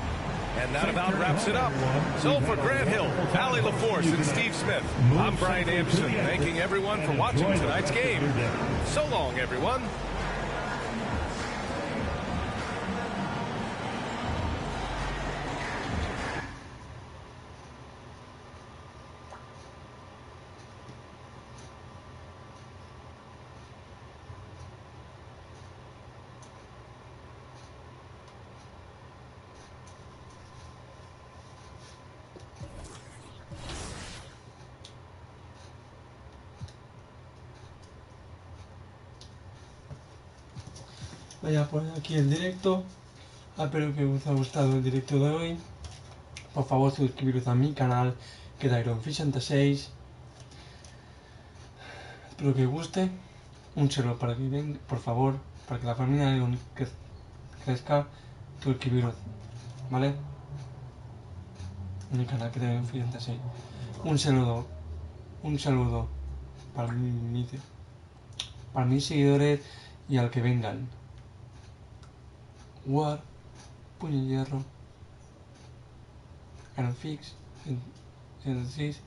Speaker 4: And that about wraps it up. So for Grant Hill, Allie LaForce, and Steve Smith, I'm Brian Anderson, thanking everyone for watching tonight's game. So long, everyone.
Speaker 1: Voy a poner aquí el directo. Espero que os haya gustado el directo de hoy. Por favor, suscribiros a mi canal, que es IronFish66. Espero que os guste. Un saludo para que venga, por favor, para que la familia Iron crezca. Suscribiros, ¿vale? En mi canal, que es IronFish66. Un saludo para mis seguidores y al que vengan. War, puño de hierro, Ironfix 106.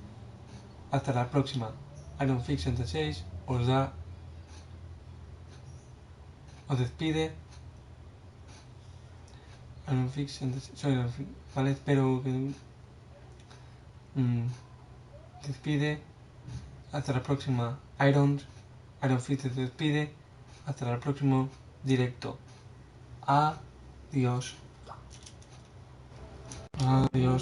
Speaker 1: Hasta la próxima. Ironfix 106 os despide. Ironfix 106, soy Ironfix, vale, espero que despide. Hasta la próxima. Ironfix se despide. Hasta el próximo directo. Adiós. Adiós.